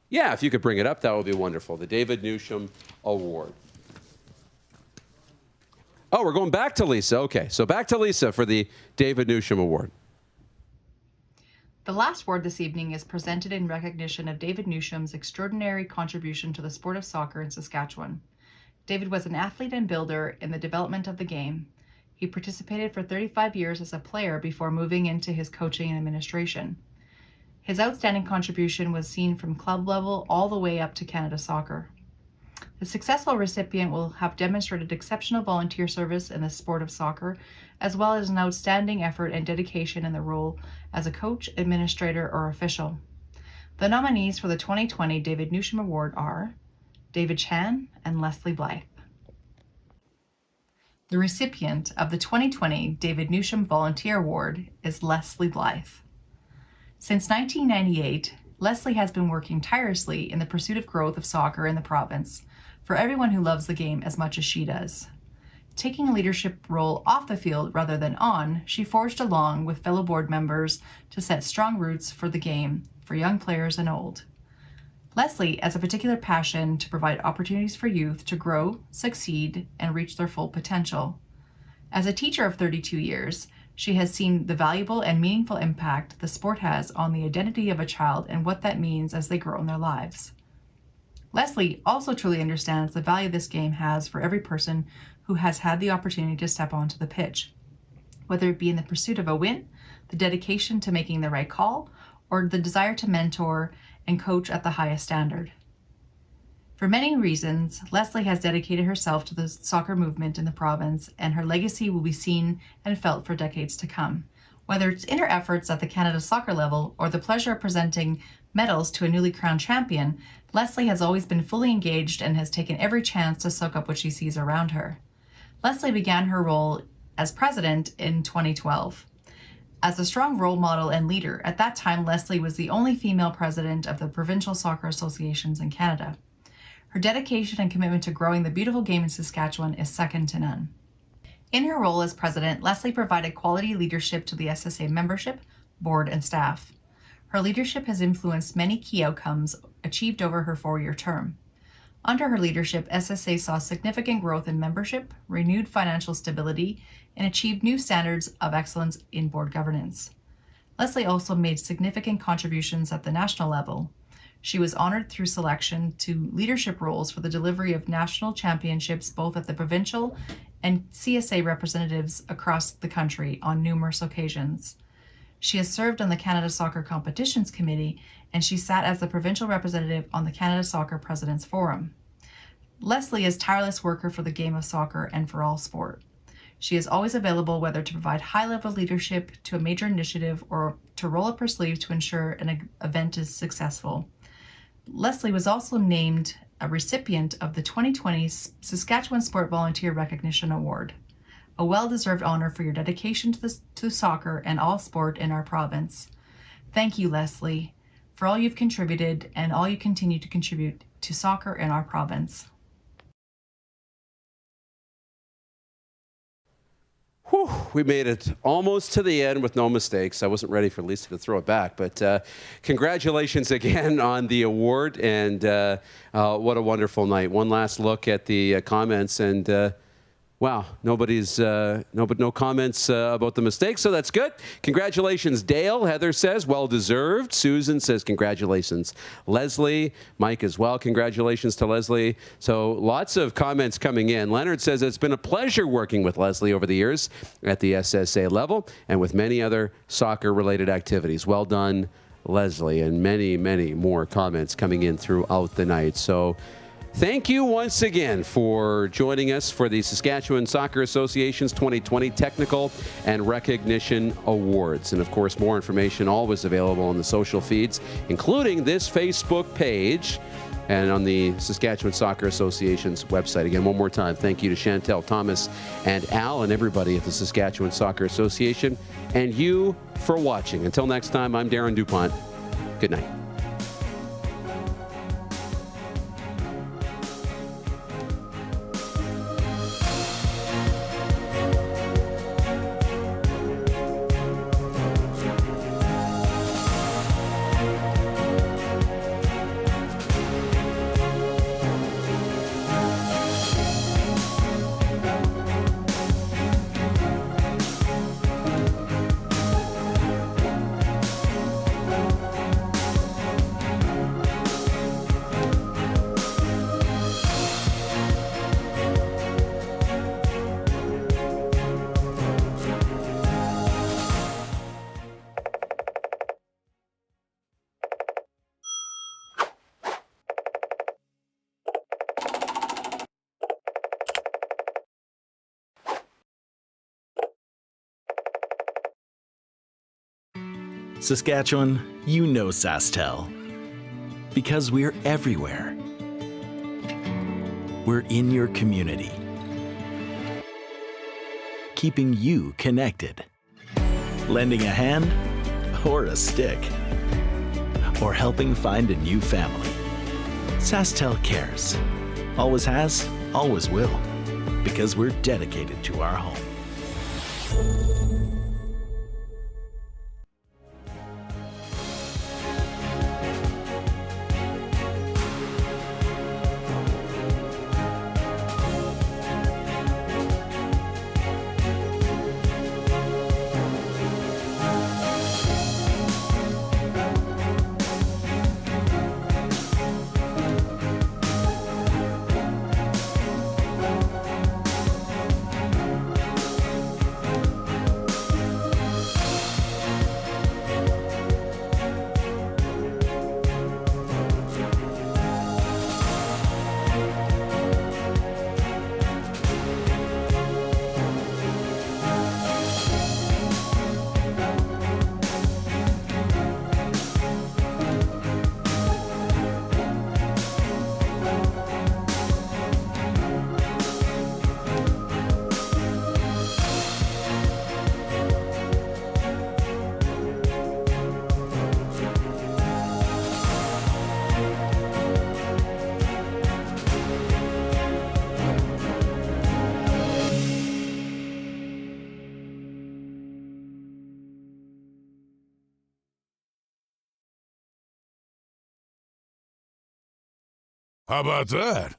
Yeah, if you could bring it up, that would be wonderful. The David Newsham Award. Oh, we're going back to Lisa. Okay, so back to Lisa for the David Newsham Award. The last award this evening is presented in recognition of David Newsham's extraordinary contribution to the sport of soccer in Saskatchewan. David was an athlete and builder in the development of the game. He participated for 35 years as a player before moving into his coaching and administration. His outstanding contribution was seen from club level all the way up to Canada Soccer. The successful recipient will have demonstrated exceptional volunteer service in the sport of soccer, as well as an outstanding effort and dedication in the role as a coach, administrator, or official. The nominees for the 2020 David Newsham Award are David Chan and Leslie Blythe. The recipient of the 2020 David Newsham Volunteer Award is Leslie Blythe. Since 1998, Leslie has been working tirelessly in the pursuit of growth of soccer in the province for everyone who loves the game as much as she does. Taking a leadership role off the field rather than on, she forged along with fellow board members to set strong roots for the game for young players and old. Leslie has a particular passion to provide opportunities for youth to grow, succeed, and reach their full potential. As a teacher of 32 years, she has seen the valuable and meaningful impact the sport has on the identity of a child and what that means as they grow in their lives. Leslie also truly understands the value this game has for every person who has had the opportunity to step onto the pitch, whether it be in the pursuit of a win, the dedication to making the right call, or the desire to mentor and coach at the highest standard. For many reasons, Leslie has dedicated herself to the soccer movement in the province, and her legacy will be seen and felt for decades to come. Whether it's in her efforts at the Canada soccer level or the pleasure of presenting medals to a newly crowned champion, Leslie has always been fully engaged and has taken every chance to soak up what she sees around her. Leslie began her role as president in 2012. As a strong role model and leader, at that time Leslie was the only female president of the provincial soccer associations in Canada. Her dedication and commitment to growing the beautiful game in Saskatchewan is second to none. In her role as president, Leslie provided quality leadership to the SSA membership, board, and staff. Her leadership has influenced many key outcomes achieved over her 4-year term. Under her leadership, SSA saw significant growth in membership, renewed financial stability, and achieved new standards of excellence in board governance. Leslie also made significant contributions at the national level. She was honored through selection to leadership roles for the delivery of national championships both at the provincial and CSA representatives across the country on numerous occasions. She has served on the Canada Soccer Competitions Committee, and she sat as the provincial representative on the Canada Soccer President's Forum. Leslie is a tireless worker for the game of soccer and for all sport. She is always available, whether to provide high-level leadership to a major initiative or to roll up her sleeves to ensure an event is successful. Leslie was also named a recipient of the 2020 Saskatchewan Sport Volunteer Recognition Award, a well-deserved honor for your dedication to soccer and all sport in our province. Thank you, Leslie, for all you've contributed and all you continue to contribute to soccer in our province. Whew, we made it almost to the end with no mistakes. I wasn't ready for Lisa to throw it back, but congratulations again on the award, and what a wonderful night. One last look at the comments, and wow, no comments about the mistakes, so that's good. Congratulations, Dale. Heather says, well deserved. Susan says, congratulations, Leslie. Mike as well, congratulations to Leslie. So lots of comments coming in. Leonard says, it's been a pleasure working with Leslie over the years at the SSA level and with many other soccer-related activities. Well done, Leslie, and many, many more comments coming in throughout the night. So thank you once again for joining us for the Saskatchewan Soccer Association's 2020 Technical and Recognition Awards. And of course, more information always available on the social feeds, including this Facebook page and on the Saskatchewan Soccer Association's website. Again, one more time, thank you to Chantel, Thomas, and Al, and everybody at the Saskatchewan Soccer Association, and you for watching. Until next time, I'm Darren DuPont. Good night. Saskatchewan, you know SaskTel. Because we're everywhere. We're in your community. Keeping you connected. Lending a hand or a stick. Or helping find a new family. SaskTel cares. Always has, always will. Because we're dedicated to our home. How about that?